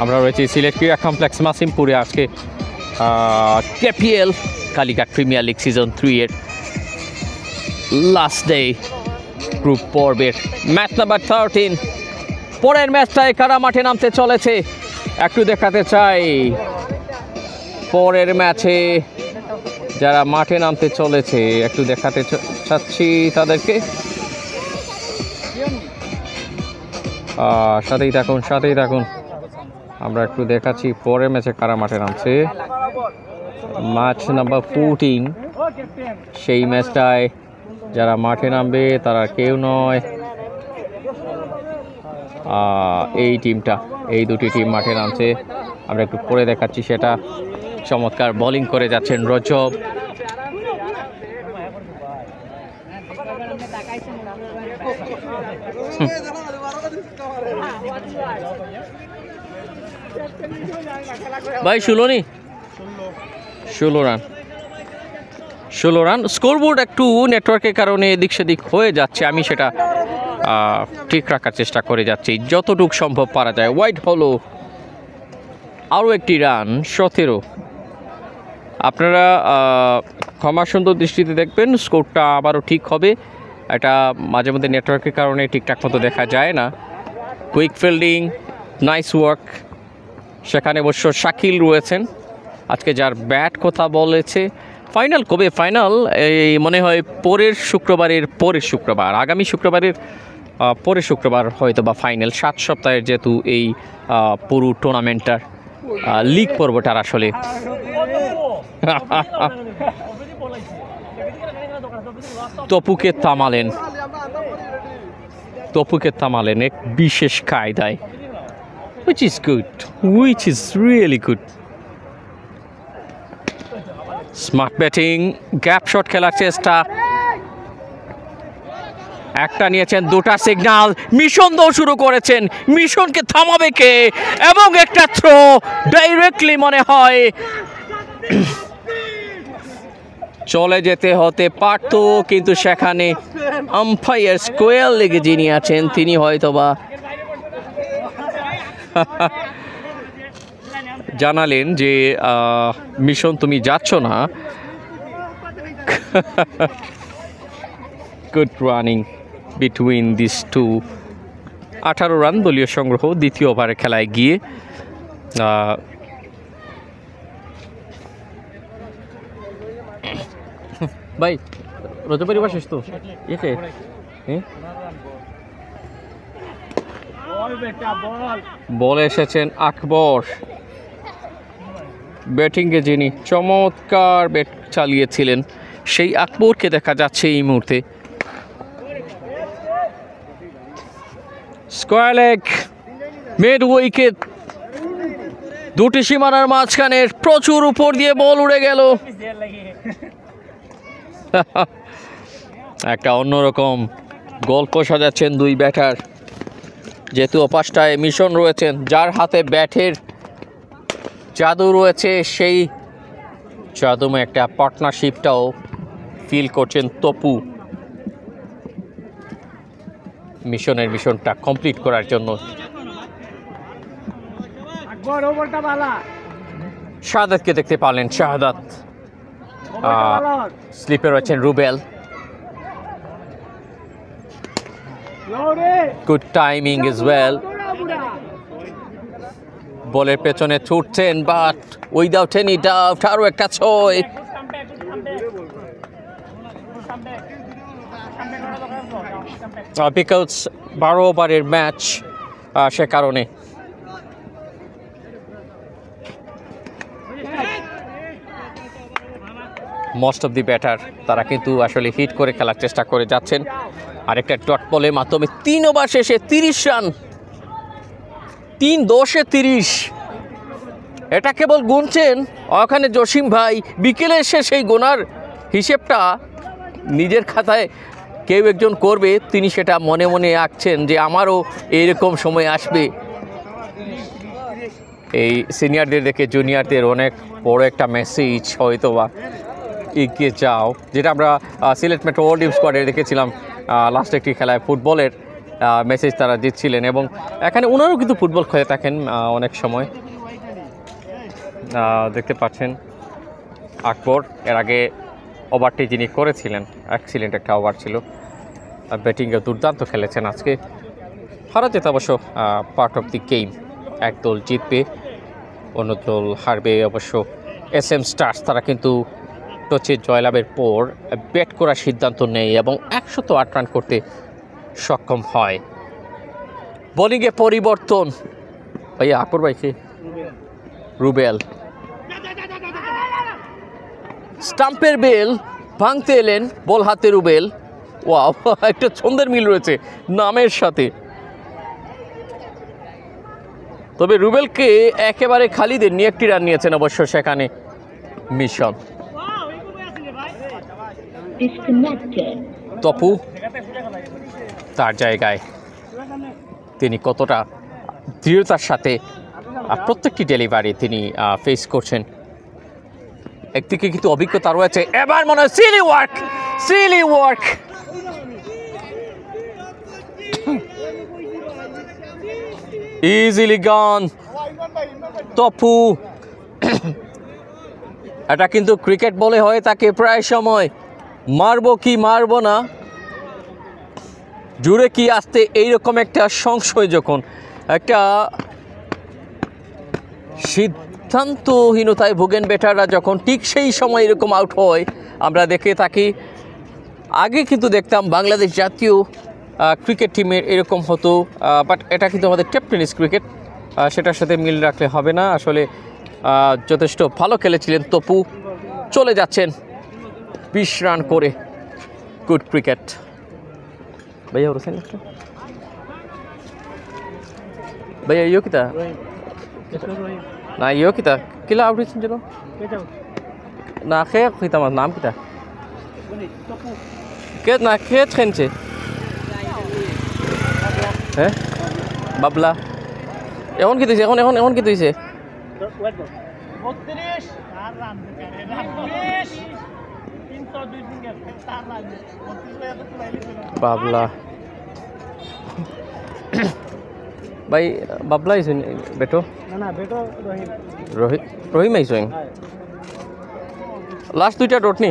আমরা রয়েছি সিলেট ক্রীড়া কমপ্লেক্স মাসিমপুরে। আজকে KPL Kalighat premier league season 3 এর লাস্ট ডে গ্রুপ পর্বের ম্যাচ নাম্বার 13। পরের ম্যাচটায় কারা মাঠে নামতে চলেছে একটু দেখাতে চাই। পরের ম্যাচে যারা মাঠে নামতে চলেছে একটু দেখাতে চাচ্ছি তাদেরকে। সাথেই থাকুন, আমরা একটু দেখাচ্ছি পরের ম্যাচে কারা মাঠে নামছে। ম্যাচ নাম্বার 14, সেই ম্যাচটায় যারা মাঠে নামবে তারা কেউ নয়, এই টিমটা, এই দুটি টিম মাঠে নামছে। আমরা একটু পরে দেখাচ্ছি সেটা। চমৎকার বোলিং করে যাচ্ছেন রজব, ভাই 16 নি 16 রান 16 রান। স্কোরবোর্ড একটু নেটওয়ার্কের কারণে এদিক সেদিক হয়ে যাচ্ছে, আমি সেটা ঠিক রাখার চেষ্টা করে যাচ্ছি যতটুক সম্ভব পারা যায়। ওয়াইড হলো আরও একটি রান, 17। আপনারা ক্ষমা সুন্দর দৃষ্টিতে দেখবেন, স্কোরটা আবারও ঠিক হবে। এটা মাঝে মধ্যে নেটওয়ার্কের কারণে ঠিকঠাক মতো দেখা যায় না। Quick fielding, nice work. সেখানে অবশ্য শাকিল রয়েছেন আজকে, যার ব্যাট কথা বলেছে। ফাইনাল কবে? ফাইনাল এই মনে হয় পরের শুক্রবার, আগামী শুক্রবারের পরের শুক্রবার হয়তো বা ফাইনাল। 7 সপ্তাহের যেহেতু এই পুরো টুর্নামেন্টটার লিগ পর্বটার আসলে তপুকে থামালেন এক বিশেষ কায়দায়, which is really good. Smart batting, gap shot খেলার চেষ্টা, একটা নিয়েছেন, দুটা সিগন্যাল। মিশন দৌড় শুরু করেছেন, মিশনকে থামাবে কে? এবং একটা থ্রো ডাইরেক্টলি মনে হয় চলে যেতে হতে পারত, কিন্তু সেখানে আম্পায়ার স্কোয়ার লেগে যিনি আছেন তিনি হয়তোবা জানালেন যে মিশন তুমি যাচ্ছ না। Good running between this two. 18 run দলীয় সংগ্রহ দ্বিতীয় ওভারে খেলায় গিয়ে। ভাই রজবাড়ি বাসিস তো একে বলে এসেছেন আকবর। ব্যাটিংয়ে যিনি চমৎকার ব্যাট চালিয়েছিলেন সেই আকবরকে দেখা যাচ্ছে এই মুহূর্তে। স্কোয়ার লেগ, মিড উইকেট, দুটি সীমানার মাঝখানে প্রচুর উপর দিয়ে বল উড়ে গেল। একটা অন্যরকম গল্প সাজাচ্ছেন দুই ব্যাটার, যেহেতু অপাশটায় মিশন রয়েছেন, যার হাতে ব্যাটের জাদু রয়েছে, সেই জাদুময় একটা পার্টনারশিপটাও ফিল করছেন তপু মিশনটা কমপ্লিট করার জন্য। শাহাদাতকে দেখতে পারলেন, শাহাদাত স্লিপে রয়েছেন Rubel. Good timing is well, বলের পেছনে ছুটছেন বাট উইদাউট এনি ডাউট আরও একটা 6। বিকজ 12 ওভারের ম্যাচ, সে কারণে মোস্ট অফ দি ব্যাটার তারা কিন্তু আসলে হিট করে খেলার চেষ্টা করে যাচ্ছেন। আরেকটা ডট বলের মাধ্যমে 3 ওভার শেষে 30 রান, 3-10-30। এটা কেবল গুনছেন ওখানে জসিম ভাই, বিকেলে এসে সেই গোনার হিসেবটা নিজের খাতায় কেউ একজন করবে, তিনি সেটা মনে মনে আঁকছেন যে আমারও এইরকম সময় আসবে। এই সিনিয়রদের দেখে জুনিয়রদের অনেক বড় একটা মেসেজ হয়তোবা এগিয়ে যাও, যেটা আমরা সিলেট মেট্রো ওয়ার্ল্ড টিম স্কোয়াডে দেখেছিলাম লাস্ট একটি খেলায় ফুটবলের মেসেজ তারা দিচ্ছিলেন। এবং এখানে ওনারাও কিন্তু ফুটবল খেলে থাকেন অনেক সময়। দেখতে পাচ্ছেন আকবর এর আগে ওভারটি যিনি করেছিলেন, এক্সিলেন্ট একটা ওভার ছিল। ব্যাটিংয়ে দুর্দান্ত খেলেছেন আজকে। হারা যেতে অবশ্য পার্ট অফ দি গেম, এক দল জিতবে অন্য দল হারবে। অবশ্য SM স্টার্স তারা কিন্তু টসে জয়লাভের পর ব্যাট করার সিদ্ধান্ত নেয় এবং 108 রান করতে সক্ষম হয়। বোলিংয়ে পরিবর্তন, ভাইয়া আকবর ভাইকে রুবেল স্টাম্পের বেল ভাঙতে এলেন, বল হাতে রুবেল। ওয়াও, একটা ছন্দের মিল রয়েছে নামের সাথে। তবে রুবেলকে একেবারে খালি দেননি, একটি রান নিয়েছেন অবশ্য সেখানে মিশন। তপু তার জায়গায় তিনি কতটা দৃঢ়তার সাথে প্রত্যেকটি ডেলিভারি তিনি ফেস করছেন। একদিকে কিন্তু অভিজ্ঞতা রয়েছে, এবার মনে হয় সিলি ওয়ার্ক ইজিলি গন তপু। এটা কিন্তু ক্রিকেট বলে হয় তাকে প্রায় সময় মারবো কি মারবো না, জুড়ে কি আসতে এইরকম একটা সংশয়, যখন একটা সিদ্ধান্তহীনতায় ভোগেন ব্যাটাররা যখন ঠিক সেই সময় এরকম আউট হয় আমরা দেখে থাকি। আগে কিন্তু দেখতাম বাংলাদেশ জাতীয় ক্রিকেট টিমের এরকম হতো, বাট এটা কিন্তু আমাদের টেপ টেনিস ক্রিকেট, সেটার সাথে মিল রাখলে হবে না। আসলে যথেষ্ট ভালো খেলেছিলেন তপু, চলে যাচ্ছেন 20 রান করে। গুড ক্রিকেট भैया और हुसैन भैया यो किता ना यो किता किला आउट जनो ना खे किता नाम किता के ना खे छेनचे हैं बाबला এখন কি দিছে এখন কি দিছে 32 আর রান 302 উইকেট 4 রান 32 বাবলা भाई बाबला इस बेटो ना बेटो रोहित में इस लास्ट दुईटा डट नी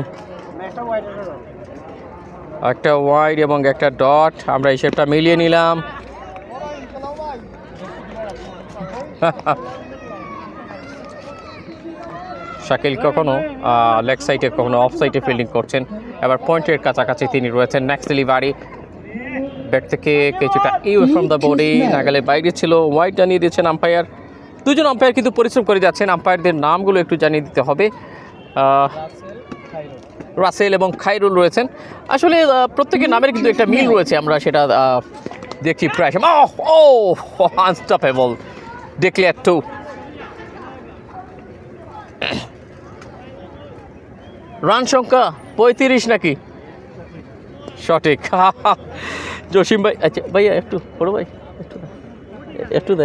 একটা ওয়াইড এবং একটা ডট, আমরা হিসেবটা মিলিয়ে নিলাম। শাকিল কখনো লেগ সাইডে কখনো অফ সাইডে ফিল্ডিং করছেন, এবার পয়েন্টের কাছাকাছি তিনি রয়েছেন। নেক্সট ডেলিভারি ব্যাট থেকে কিছুটা ইউএ ফ্রম দ্য বডি, নাগালে বাইরে ছিল, ওয়াইড জানিয়ে দিয়েছেন আম্পায়ার। দুজন আম্পায়ার কিন্তু পরিশ্রম করে যাচ্ছেন, আম্পায়ারদের নামগুলো একটু জানিয়ে দিতে হবে। রাসেল এবং খাইরুল রয়েছেন, আসলে প্রত্যেকের নামের কিন্তু একটা মিল রয়েছে, আমরা সেটা দেখি প্রায় সময়। Unstoppable declare two. রান সংখ্যা 35 নাকি? সঠিক। জসিম ভাই, আচ্ছা ভাইয়া একটু বড় ভাই একটু দা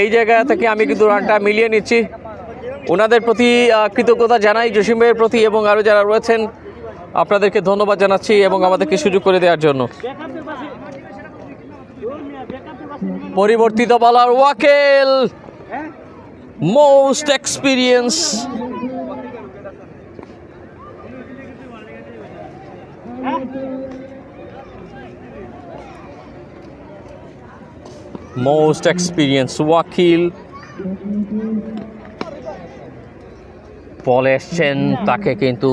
এই জায়গা থেকে আমি কিন্তু রানটা মিলিয়ে নিচ্ছি। ওনাদের প্রতি কৃতজ্ঞতা জানাই, জসিম ভাইয়ের প্রতি এবং আরও যারা রয়েছেন আপনাদেরকে ধন্যবাদ জানাচ্ছি এবং আমাদেরকে সুযোগ করে দেওয়ার জন্য। পরিবর্তিত বলার ওয়াকিল, মোস্ট এক্সপিরিয়েন্স, ওয়াকিল বলে এসছেন, তাকে কিন্তু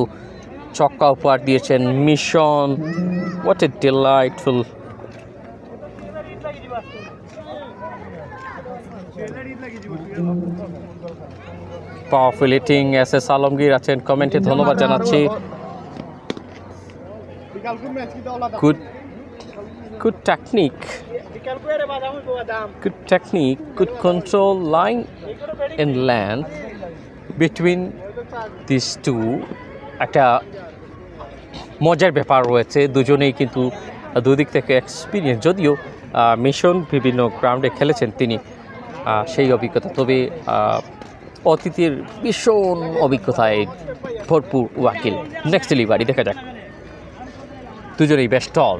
ছক্কা উপহার দিয়েছেন মিশন। What a delightful. Powerful hitting. S Alamgir আছেন কমেন্টে, ধন্যবাদ জানাচ্ছি। Good technique, good control, line and length between these two. একটা মজার ব্যাপার রয়েছে, দুজনেই কিন্তু দুদিক থেকে এক্সপিরিয়েন্স, যদিও মিশন বিভিন্ন গ্রাউন্ডে খেলেছেন তিনি, সেই অভিজ্ঞতা, তবে অতীতের ভীষণ অভিজ্ঞতায় ভরপুর ওয়াকিল। নেক্সট ডেলিভারি দেখা যাক। দুজনেই বেশ টল,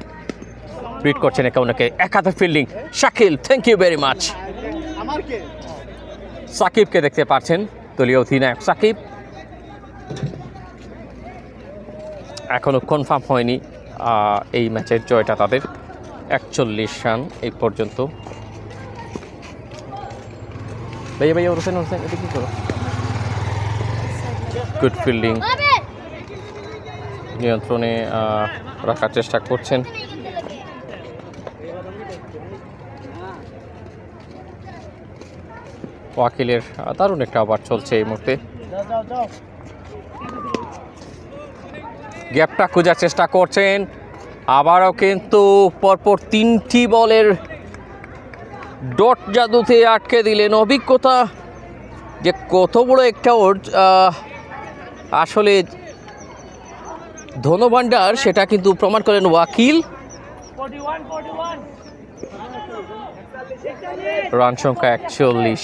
ব্রিড করছেন একে অন্যকে। একাতে fielding Shakil, thank you very much. সাকিবকে দেখতে পাচ্ছেন, দলীয় অধিনায়ক সাকিব। এখনও কনফার্ম হয়নি এই ম্যাচের জয়টা তাদের। 41 রান এই পর্যন্ত। ভাইয়া হোসেন এটা কি করো? গুড ফিল্ডিং, নিয়ন্ত্রণে রাখার চেষ্টা করছেন। ওয়াকিলের দারুণ একটা ওভার চলছে এই মুহূর্তে। গ্যাপটা খোঁজার চেষ্টা করছেন, আবারও কিন্তু পরপর 3টি বলের ডট জাদুতে আটকে দিলেন। অভিজ্ঞতা যে কত বড় একটা আসলে ধনভাণ্ডার, সেটা কিন্তু প্রমাণ করেন ওয়াকিল। রান সংখ্যা 41।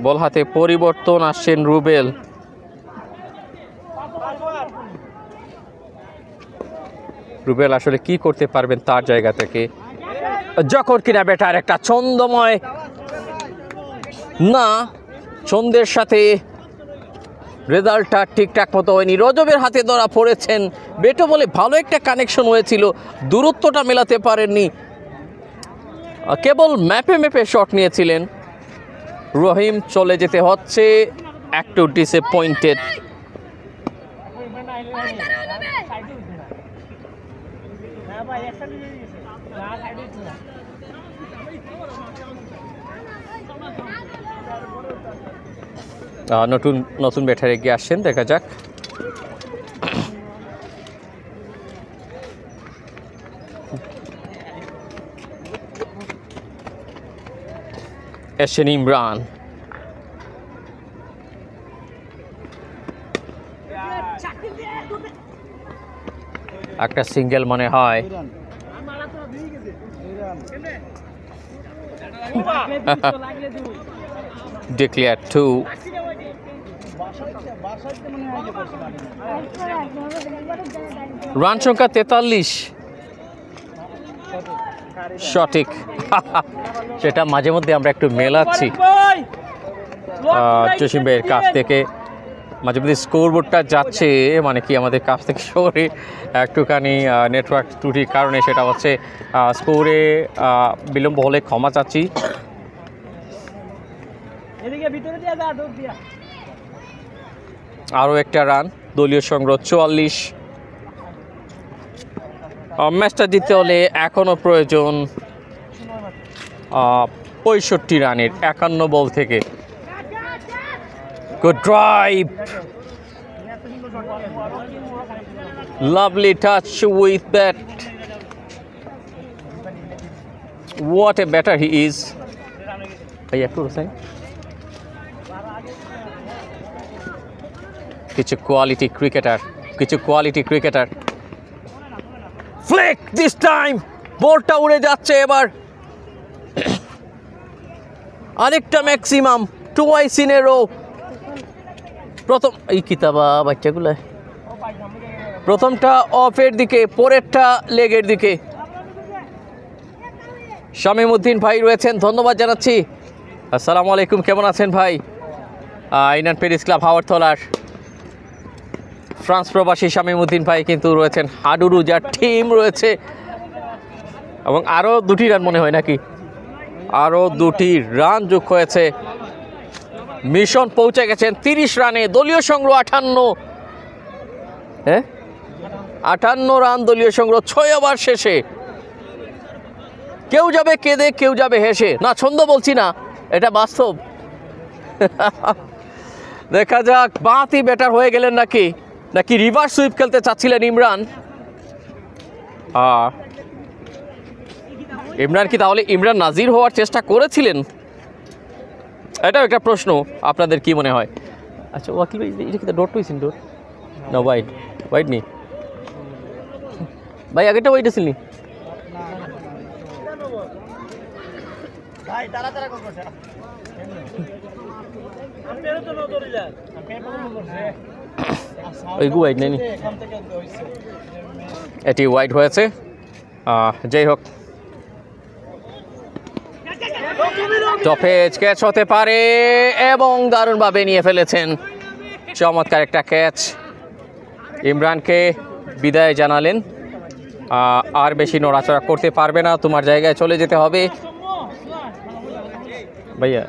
বল হাতে পরিবর্তন আসছেন রুবেল। রুবেল আসলে কি করতে পারবেন তার জায়গা থেকে, যখন কিনা ব্যাটার একটা ছন্দময় না, ছন্দের সাথে রেজাল্টটা ঠিকঠাক মতো হয়নি। রজবের হাতে ধরা পড়েছেন। বেটো বলে ভালো একটা কানেকশন হয়েছিল, দূরত্বটা মেলাতে পারেননি, কেবল ম্যাপে ম্যাপে শট নিয়েছিলেন। রহিম চলে যেতে হচ্ছে একটু ডিসঅ্যাপয়েন্টেড। নতুন নতুন ব্যাটার এগিয়ে আসছেন, দেখা যাক। এসেন ইমরান। একটা সিঙ্গেল মনে হয়। ডিক্লেয়ার 2। রান সংখ্যা 43। সঠিক। সেটা মাঝে মধ্যে আমরা একটু মেলাচ্ছি জসিম ভাইয়ের কাছ থেকে, মাঝে মধ্যে স্কোরবোর্ডটা যাচ্ছে মানে কি আমাদের কাছ থেকে সরে একটুখানি নেটওয়ার্ক ত্রুটির কারণে, সেটা হচ্ছে স্কোরে বিলম্ব হলে ক্ষমা চাচ্ছি। আরও একটা রান, দলীয় সংগ্রহ 44। ম্যাচটা জিততে হলে এখনও প্রয়োজন 65 রানের 51 বল থেকে। Good drive, lovely touch with bat. What a batter he is. ভাইয়া একটু রোসাই, কিছু quality cricketer. Flick this time, বলটা উড়ে যাচ্ছে এবার। আরেকটা maximum, twice in a row. প্রথম এই কিতাবা বাচ্চাগুলো, প্রথমটা অফের দিকে, পরেরটা লেগের দিকে। শামীমউদ্দিন ভাই রয়েছেন, ধন্যবাদ জানাচ্ছি। আসসালামু আলাইকুম, কেমন আছেন ভাই? ইনান প্যারিস ক্লাব হাওয়ারতলার ফ্রান্স প্রবাসী শামীমউদ্দিন ভাই কিন্তু রয়েছেন। হাডুরু যার টিম রয়েছে, এবং আরও 2টি রান মনে হয় নাকি, আরও 2টি রান যোগ হয়েছে। মিশন পৌঁছে গেছেন 30 রানে, দলীয় সংগ্রহ 58 রান দলীয় সংগ্রহ 6 ওভার শেষে। কেউ যাবে কেঁদে, কেউ যাবে হেসে। না, ছন্দ বলছি না, এটা বাস্তব। দেখা যাক বাঁতি ব্যাটার হয়ে গেলেন নাকি রিভার্স সুইপ খেলতে চাচ্ছিলেন ইমরান। ইমরান কি তাহলে ইমরান নাজির হওয়ার চেষ্টা করেছিলেন? এটাও একটা প্রশ্ন, আপনাদের কি মনে হয়? আচ্ছা ওয়াকিল ভাই, এটা কি ডট হয়েছিল? ডট না, ওয়াইড নেই ভাই, আগেরটা ওয়াইড আছিল নি? ওয়াইড নেই, এটি ওয়াইড হয়েছে। যাই হোক, টপেজ ক্যাচ হতে পারে এবং দারুণভাবে নিয়ে ফেলেছেন। চমৎকার একটা ক্যাচ। ইমরানকে বিদায় জানালেন, আর বেশি নড়াচড়া করতে পারবে না, তোমার জায়গায় চলে যেতে হবে। ভাইয়া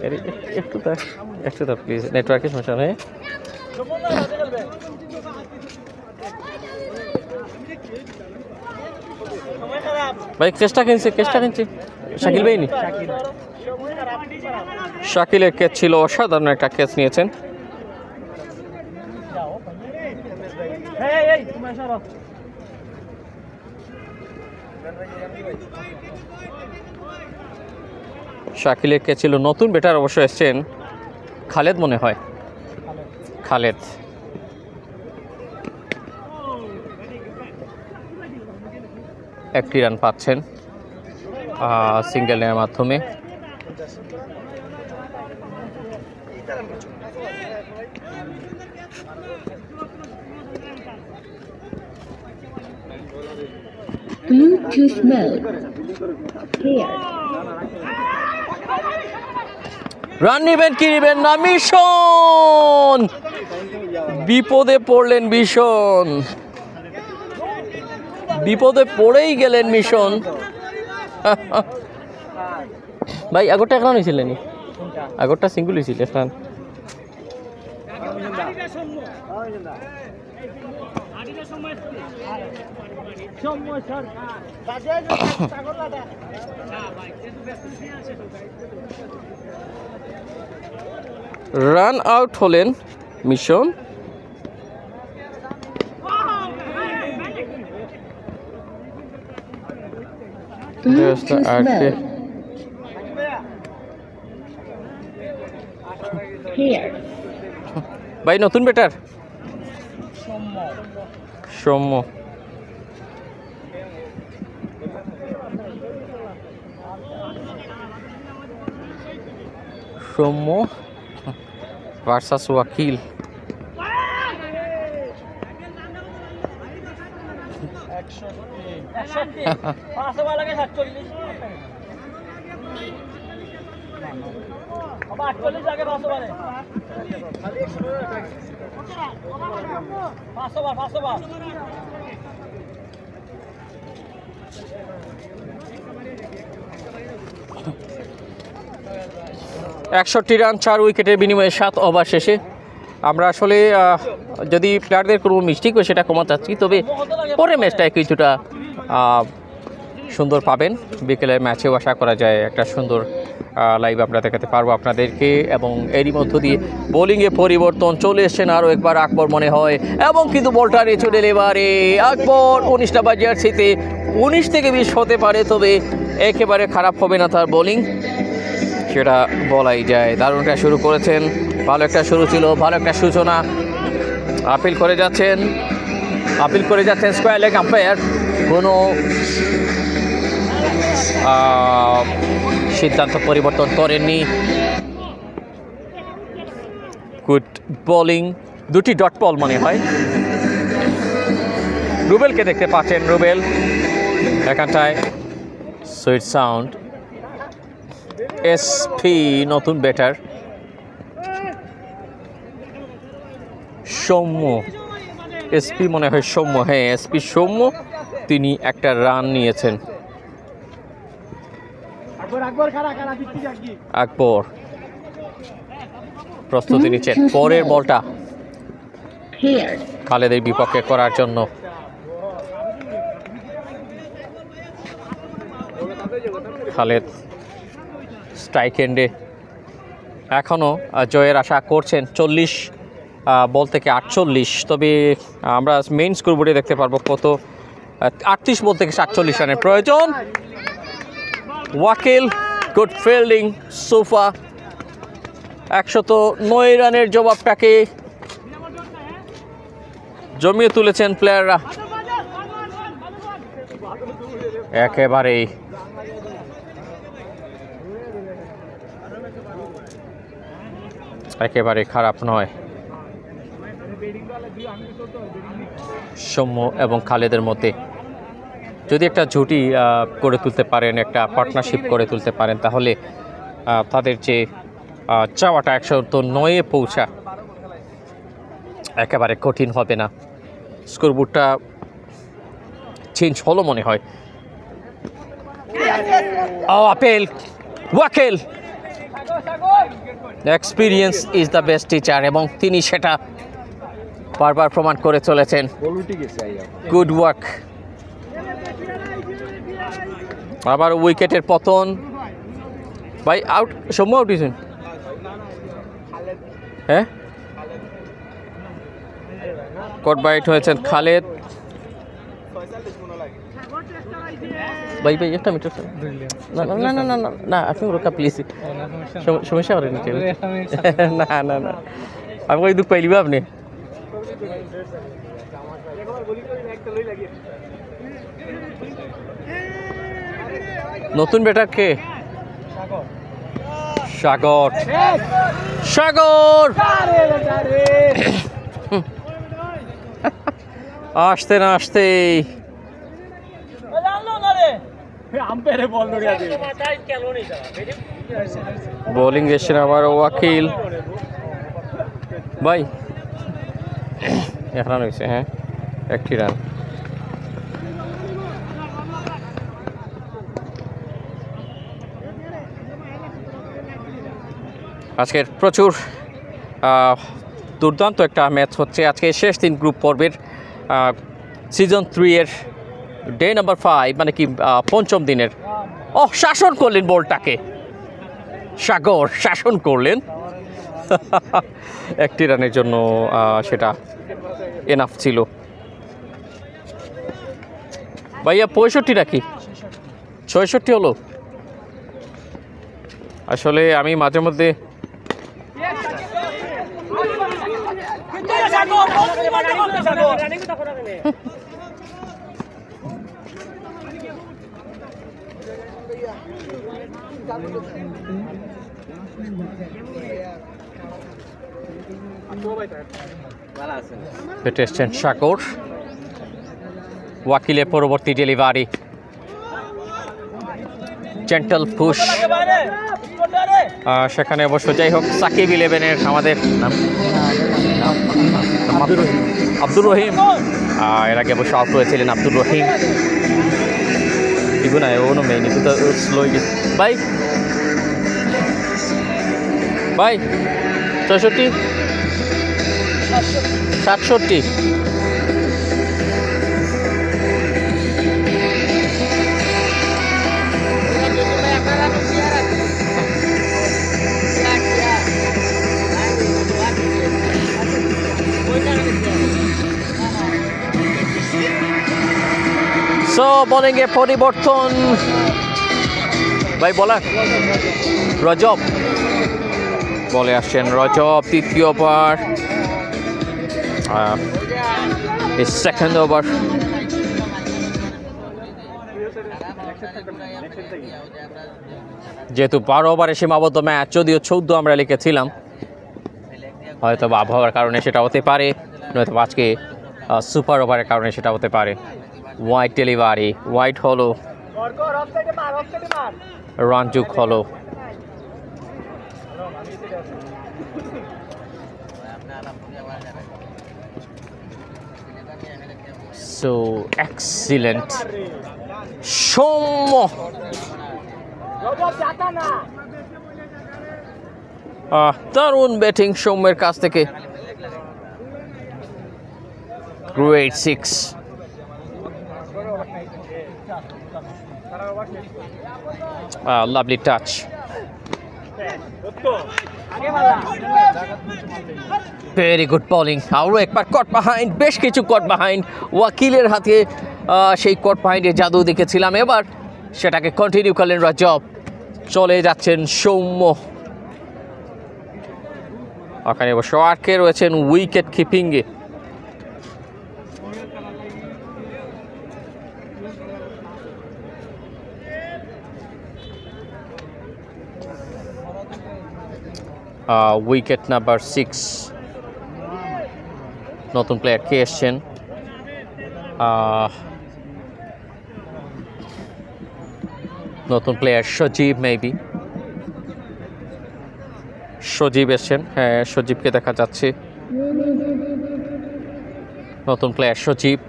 একটু তো প্লিজ, নেটওয়ার্কের সমস্যা নেই। ভাই চেষ্টা কিনছে শাকিল ভাই নি, শাকিলের ক্যাচ ছিল, অসাধারণ একটা ক্যাচ নিয়েছেন। শাকিলের ক্যাচ ছিল। নতুন ব্যাটার অবশ্য এসছেন, খালেদ মনে হয়, খালেদ। একটি রান পাচ্ছেন সিঙ্গেলের মাধ্যমে। Bluetooth mode paired. রান নেবেন কি নেবেন না মিশন, বিপদে পড়লেন মিশন, বিপদে পড়েই গেলেন মিশন। ভাই আগরটা এখন হয়েছিলেন, আগরটা সিঙ্গল হয়েছিল রান। রান আউট হলেন মিশন। Bluetooth mode paired. ভাই নতুন ব্যাটার সৌম্য, সৌম্য ভার্সাস ওয়াকিল। একষট্টি রান 4 উইকেটের বিনিময়ে 7 ওভার শেষে। আমরা আসলে যদি প্লেয়ারদের কোনো মিস্টেক হয় সেটা ক্ষমা চাচ্ছি, তবে পরে ম্যাচটায় কিছুটা সুন্দর পাবেন। বিকেলের ম্যাচেও আশা করা যায় একটা সুন্দর লাইভ আমরা দেখাতে পারবো আপনাদেরকে। এবং এরই মধ্য দিয়ে বোলিংয়ে পরিবর্তন চলে এসছেন আরও একবার আকবর মনে হয়, এবং কিন্তু বলটা নিয়ে চলে এবারে আকবর 19টা বা জার্সিতে 19 থেকে 20 হতে পারে, তবে একেবারে খারাপ হবে না তার বোলিং, সেটা বলাই যায়। দারুণ একটা শুরু করেছেন, ভালো একটা শুরু ছিল, ভালো একটা সূচনা। আপিল করে যাচ্ছেন স্কোয়ার লেগ আম্পায়ার, কোনো সিদ্ধান্ত পরিবর্তন করেননি। গুড বোলিং, 2টি ডট বল মনে হয়। রুবেলকে দেখতে পাচ্ছেন, রুবেল এখানটায় সুইট সাউন্ড। এসপি নতুন ব্যাটার সৌম্য, এসপি মনে হয় সৌম্য, হ্যাঁ এসপি সৌম্য, তিনি একটা রান নিয়েছেন। আকবর প্রস্তুতি নিচ্ছেন পরের বলটা Paired. খালেদের বিপক্ষে করার জন্য। খালেদ স্ট্রাইক এন্ডে এখনও জয়ের আশা করছেন। 40 বল থেকে 48, তবে আমরা মেইন স্কোরবোর্ডে দেখতে পারবো কত 38 বল থেকে 47 রানের প্রয়োজন। ওয়াকিল গুড ফিল্ডিং, সোফা 109 রানের জবাবটাকে জমিয়ে তুলেছেন প্লেয়াররা। একেবারে খারাপ নয় সৌম্য এবং খালেদের মধ্যে। যদি একটা জুটি করে তুলতে পারেন, একটা পার্টনারশিপ করে তুলতে পারেন, তাহলে তাদের যে চাওয়াটা 109-এ পৌঁছা একেবারে কঠিন হবে না। স্কোরবোর্ডটা চেঞ্জ হলো মনে হয়। Appeal Wakil, experience is the best teacher, এবং তিনি সেটা বারবার প্রমাণ করে চলেছেন। Good work. আবার উইকেটের পতন। ভাই আউট, সৌম্য আউট হয়েছেন, হ্যাঁ কট বাইট হয়েছেন খালেদ। ভাই একটা মিটার, না না না না না না আপনি ওরকা প্লিজ, সমস্যা করেন না না না, আমি ওই দুঃখ পাইলিবা আপনি। নতুন ব্যাটার কে? সাগর। সাগর আসতে না আসতে বোলিং এসেছেন আবার ওয়াকিল ভাই। এক রান হয়েছে, হ্যাঁ 1টি রান। আজকের প্রচুর দুর্দান্ত একটা ম্যাচ হচ্ছে। আজকে শেষ দিন গ্রুপ পর্বের সিজন 3 এর ডে নাম্বার 5, মানে কি পঞ্চম দিনের। শাসন করলেন বলটাকে, সাগর শাসন করলেন। 1টি রানের জন্য সেটা এনাফ ছিল। ভাইয়া 65 নাকি 66 হলো? আসলে আমি মাঝে মধ্যে এসছেন সাগর। ওয়াকিলের পরবর্তী ডেলিভারি, জেন্টল পুশ। সেখানে অবশ্য যাই হোক সাকিব 11-এর আমাদের আব্দুর রহিম, এর আগে অবশ্য আউট হয়েছিলেন Abdur Rahim. Ibu na yun, may nito ta slow gis. Bye. Bye. 66. 67. So bowling এ পরিবর্তন ভাই, বলার রজব বলে আসছেন। রজব তৃতীয় ওভার, সেকেন্ড ওভার। যেহেতু 12 ওভারে সীমাবদ্ধ ম্যাচ, যদিও 14 আমরা লিখেছিলাম, হয়তো আবহাওয়ার কারণে সেটা হতে পারে, নয়তো আজকে সুপার ওভারের কারণে সেটা হতে পারে। হোয়াইট ডেলিভারি, হোয়াইট হলো, রানচুক হলো। সো এক্সিলেন্ট সৌম্য, দারুণ ব্যাটিং সৌম্যের কাছ থেকে। Great 6। Lovely touch. Very good bowling. আরও একবার কট বাহাইন্ড, বেশ কিছু কট বাহাইন্ড। ওয়াকিলের হাতে সেই কট বাহাইন্ডের জাদু দেখেছিলাম, এবার সেটাকে কন্টিনিউ করলেন রজব। চলে যাচ্ছেন সৌম্য। ওখানে অবশ্য আটকে রয়েছেন উইকেট কিপিংয়ে। উইকেট নাম্বার 6, নতুন প্লেয়ার কে এসছেন? নতুন প্লেয়ার সজীব, মেবি সজীব এসছেন। হ্যাঁ, সজীবকে দেখা যাচ্ছে। নতুন প্লেয়ার সজীব।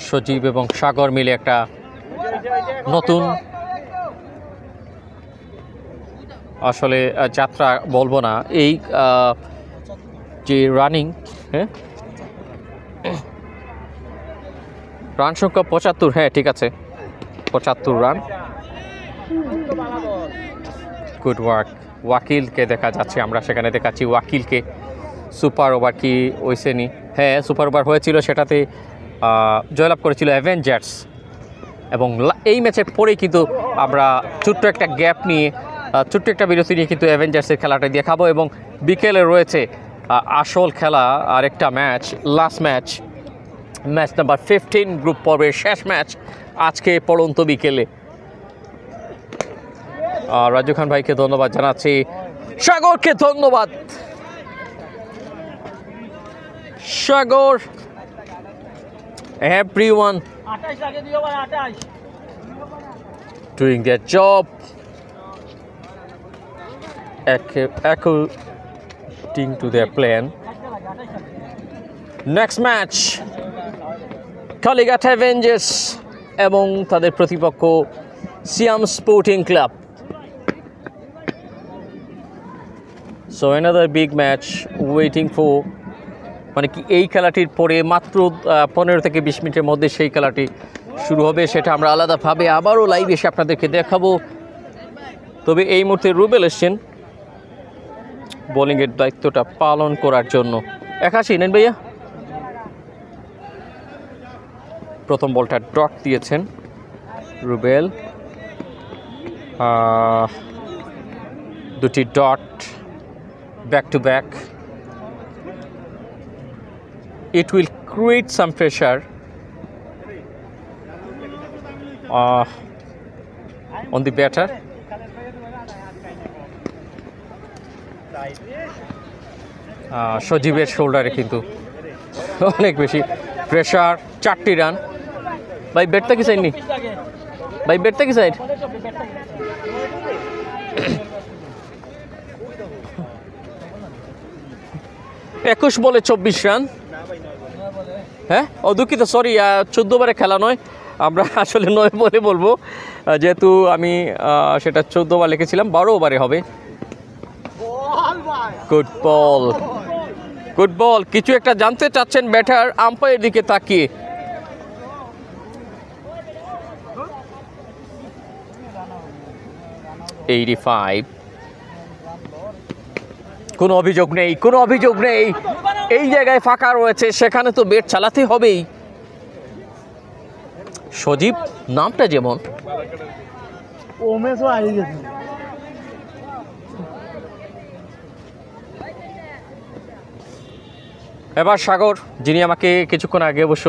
সজীব এবং সাগর মিলে একটা নতুন আসলে যাত্রা বলবো না, এই যে রানিং, হ্যাঁ রান সংখ্যা 75, হ্যাঁ ঠিক আছে 75 রান। Good work. ওয়াকিলকে দেখা যাচ্ছে, আমরা সেখানে দেখাচ্ছি ওয়াকিলকে। সুপার ওভার কি ওইসেনি? হ্যাঁ সুপার ওভার হয়েছিল, সেটাতে জয়লাভ করেছিল অ্যাভেঞ্জার্স। এবং এই ম্যাচের পরেই কিন্তু আমরা ছোট্ট একটা গ্যাপ নিয়ে, ছোট্ট একটা বিরতি নিয়ে কিন্তু অ্যাভেঞ্জার্সের খেলাটা দেখাবো। এবং বিকেলে রয়েছে আসল খেলা, আরেকটা match, last match match number 15 group পর্বের শেষ ম্যাচ আজকে পড়ন্ত বিকেলে। রাজু খান ভাইকে ধন্যবাদ জানাচ্ছি, সাগরকে ধন্যবাদ। সাগর, everyone doing their job according to their plan. Next match, Kalighat avengers এবং তাদের প্রতিপক্ষ Siam sporting club. So another big match waiting for, মানে কি এই খেলাটির পরে মাত্র 15 থেকে 20 মিনিটের মধ্যে সেই খেলাটি শুরু হবে, সেটা আমরা আলাদাভাবে আবারও লাইভ এসে আপনাদেরকে দেখাবো। তবে এই মুহূর্তে রুবেল এসছেন বোলিংয়ের দায়িত্বটা পালন করার জন্য। 81 নেন ভাইয়া। প্রথম বলটা ডট দিয়েছেন রুবেল, দুটি dot back to back. It will create some pressure on the batter. সজীবের শোল্ডারে কিন্তু অনেক বেশি প্রেশার। 4টি রান। ভাই ব্যাটটা কি সাইড নি, ভাই ব্যাটটা কি সাইড। 21 বলে 24 রান। হ্যাঁ, ও দুঃখিত, সরি, 14 ওভারে খেলা নয়, আমরা আসলে 9 বলে বলবো, যেহেতু আমি সেটা 14 ওভার লিখেছিলাম, 12 ওভারে হবে। Good ball, good ball. কিছু একটা জানতে চাচ্ছেন ব্যাটার আম্পায়ারের দিকে তাকিয়ে। কোনো অভিযোগ নেই, কোনো অভিযোগ নেই। এই জায়গায় ফাঁকা রয়েছে, সেখানে তো ব্যাট চালাতে হবেই। সজীব নামটা যেমন, এবার সাগর, যিনি আমাকে কিছুক্ষণ আগে অবশ্য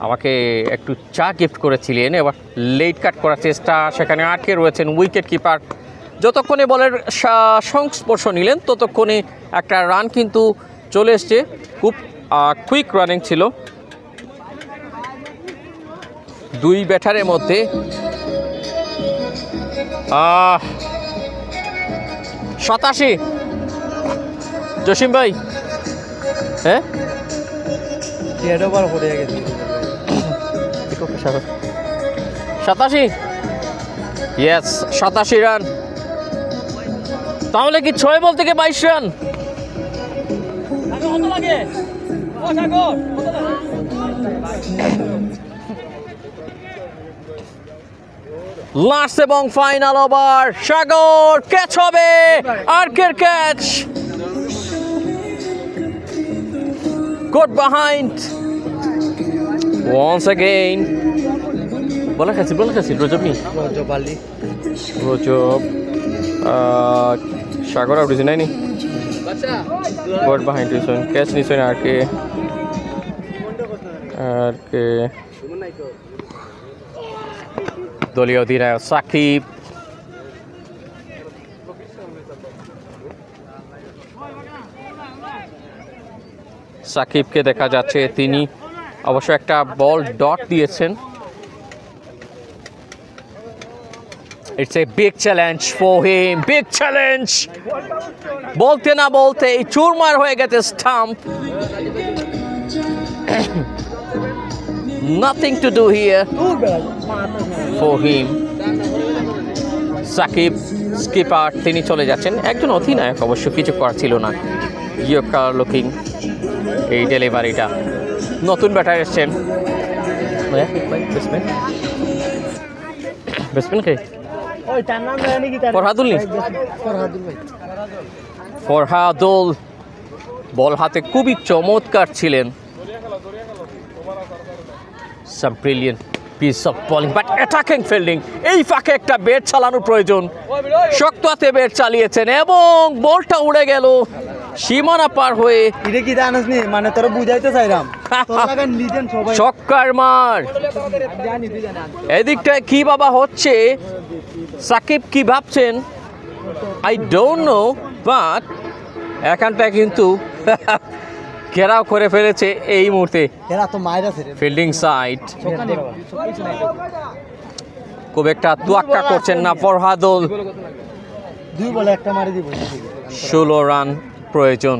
আমাকে একটু চা গিফট করেছিলেন, এবার লেট কাট করার চেষ্টা, সেখানে আটকে রয়েছেন উইকেট কিপার। যতক্ষণে বলের সংস্পর্শ নিলেন ততক্ষণে একটা রান কিন্তু চলে এসছে। খুব কুইক রানিং ছিল দুই ব্যাটারের মধ্যে। 87 জসিম ভাই। হ্যাঁ, 87, ইয়েস 87 রান। তাহলে কি 6 বল থেকে 22 রান? লাস্ট এবং ফাইনাল ওভার। সাগর, ক্যাচ হবে, আর্কের catch. Got behind once again. বলা খাচ্ছি রজব নি, রজব সাগর আউট হয়েছে নাইনি। Got behind নিছেন, ক্যাচ নিছেন আর কে দলীয় অধিনায়ক সাকিব। সাকিবকে দেখা যাচ্ছে, তিনি অবশ্য একটা বল ডট দিয়েছেন। It's a big challenge for him, big challenge. বলতে না বলতে চুরমার হয়ে গেছে stump. Nothing to do here for him. Shakib skipper, তিনি চলে যাচ্ছেন। একজন অধিনায়ক, অবশ্য কিছু করার ছিল না। ইয়র্কার লুকিং এই ডেলিভারিটা। নতুন ব্যাটার এসছেন, ফরহাদুল বল হাতে খুবই চমৎকার ছিলেন। Some brilliant piece of bowling but attacking fielding. এই ফাঁকে একটা ব্যাট চালানোর প্রয়োজন, শক্ত হাতে ব্যাট চালিয়েছেন এবং বলটা উড়ে গেল সীমানা পার হয়ে। এটা কি জানিস নি, মানে তোরা বুঝাইতে চাইলাম সবাই ছক্কার মার। এদিকটায় কি বাবা হচ্ছে, সাকিব কি ভাবছেন আই ডোন্ট নো, বাট এখানটায় কিন্তু ঘেরাও করে ফেলেছে এই মুহূর্তে এরা তো মায়ের আছে রে। Fielding side. খুব একটা তোয়াক্কা করছেন না ফরহাদুল। 2 বলে একটা মারি দিব। 16 রান প্রয়োজন।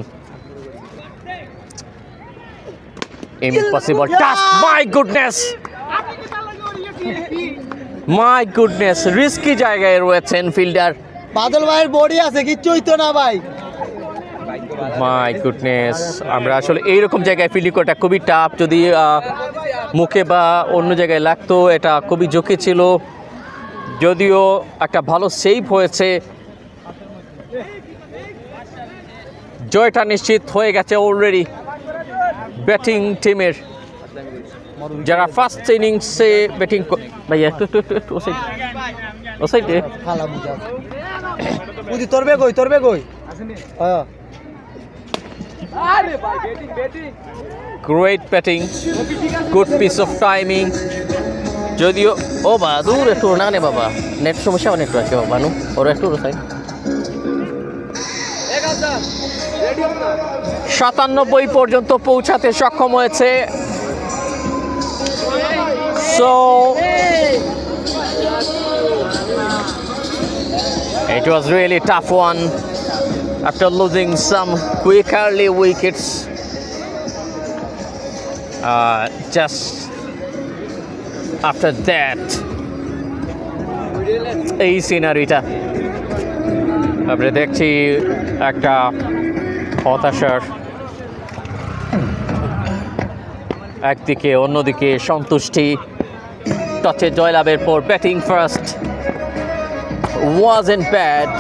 Impossible task, my goodness, my goodness, risky জায়গায় রয়েছেন ফিল্ডার। বাদল ভাইয়ের বডি আছে, কিচ্ছু হইতো না ভাই। মাই গুডনেস, আমরা আসলে এইরকম জায়গায় ফিল্ডিং করাটা খুবই টাফ। যদি মুখে বা অন্য জায়গায় লাগতো, এটা খুবই ঝুঁকি ছিল। যদিও একটা ভালো সেভ হয়েছে, জয়টা নিশ্চিত হয়ে গেছে অলরেডি ব্যাটিং টিমের, যারা ফার্স্ট ইনিংসে ব্যাটিং। ভাই একটু একটু একটু একটু ও সাইডে খালা বুঝা বুঝি তোরবে কই হ্যাঁ। Great batting, good piece of timing. যদিও ও বা দূর একটু না নে বাবা, নেট সমস্যা অনেক আছে বানু, ওর একটু সাইড। 97 পর্যন্ত পৌঁছাতে সক্ষম হয়েছে। So it was really tough one after losing some quick early wickets. Just after that, এই সিনারিটা আমরা দেখছি একটা হতাশার একদিকে, অন্যদিকে সন্তুষ্টি। টচে জয়লাভের পর batting first wasn't bad.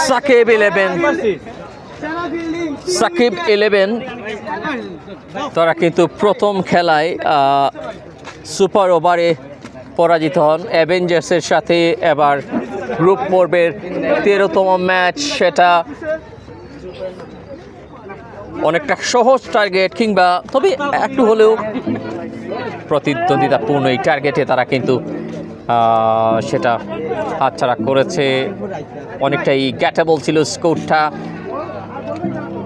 Shakib 11 তারা কিন্তু প্রথম খেলায় সুপার ওভারে পরাজিত হন অ্যাভেঞ্জার্সের সাথে। এবার গ্রুপ পর্বের 13তম ম্যাচ, সেটা অনেকটা সহজ টার্গেট, কিংবা তবে একটু হলেও প্রতিদ্বন্দ্বিতাপূর্ণ এই টার্গেটে তারা কিন্তু সেটা হাতছাড়া করেছে। অনেকটাই গ্যাটেবল ছিল স্কোরটা,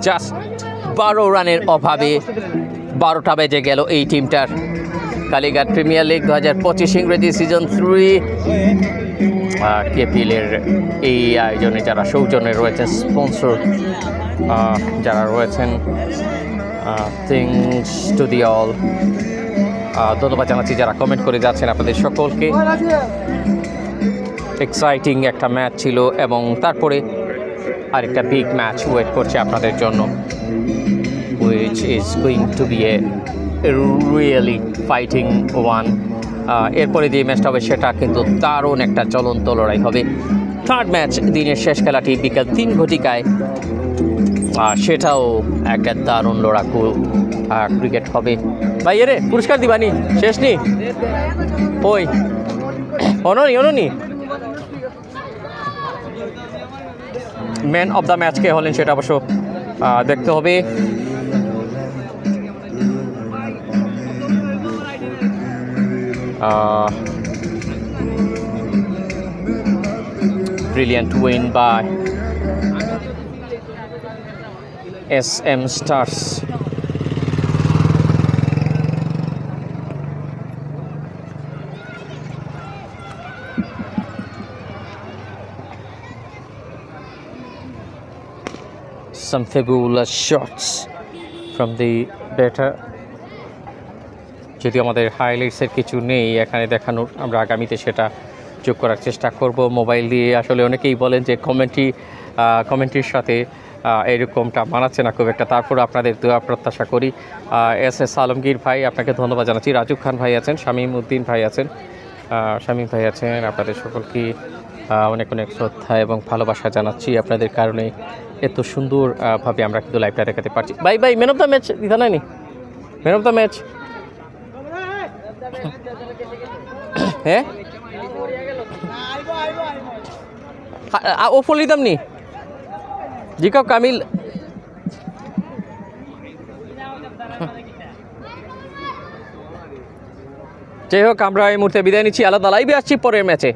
জাস্ট 12 রানের অভাবে 12টা বেজে গেল এই টিমটার। কালীঘাট প্রিমিয়ার লিগ 2025 ইংরেজি সিজন 3 কেপিএলের এই আয়োজনে যারা সৌজন্যে রয়েছেন, স্পন্সর যারা রয়েছেন, থ্যাঙ্কস টু দি অল। ধন্যবাদ জানাচ্ছি যারা কমেন্ট করে যাচ্ছেন আপনাদের সকলকে। এক্সাইটিং একটা ম্যাচ ছিল এবং তারপরে আরেকটা বিগ ম্যাচ ওয়েট করছে আপনাদের জন্য, which is going to be a really fighting one. এরপরে যে ম্যাচটা হবে সেটা কিন্তু দারুণ একটা জ্বলন্ত লড়াই হবে। থার্ড ম্যাচ, দিনের শেষ খেলাটি বিকাল 3 ঘটিকায়, সেটাও একটা দারুণ লড়াকু ক্রিকেট হবে। ভাই এরে পুরস্কার দিবানি শেষ নি ওই অননি ম্যান অফ দ্য ম্যাচ কে হলেন সেটা অবশ্য দেখতে হবে। Brilliant win by SM Stars. Some fabulous shots from the batter. যদি আমাদের হাইলাইটসের কিছু নেই এখানে দেখানোর, আমরা আগামীতে সেটা যোগ করার চেষ্টা করব মোবাইল দিয়ে। আসলে অনেকেই বলেন যে কমেন্ট্রির সাথে এরকমটা মানাচ্ছে না খুব একটা, তারপর আপনাদের দোয়া প্রত্যাশা করি। এস আলমগীর ভাই, আপনাকে ধন্যবাদ জানাচ্ছি। রাজুক খান ভাই আছেন, শামীম উদ্দিন ভাই আছেন, আপনাদের সকলকে অনেক অনেক শ্রদ্ধা এবং ভালোবাসা জানাচ্ছি আপনাদের কারণে এত সুন্দর ভাবে আমরা কিন্তু লাইভটা দেখাতে পারছি। ভাই ভাই ম্যান অফ দ্য ম্যাচ দিতে নাইনি, ম্যান অফ দ্য ম্যাচ হ্যাঁ ও ফুল দিতাম নি জিকাও কামিল। যাই হোক আমরা এই মুহূর্তে বিদায় নিচ্ছি, আলাদা লাইভে আসছি পরের ম্যাচে।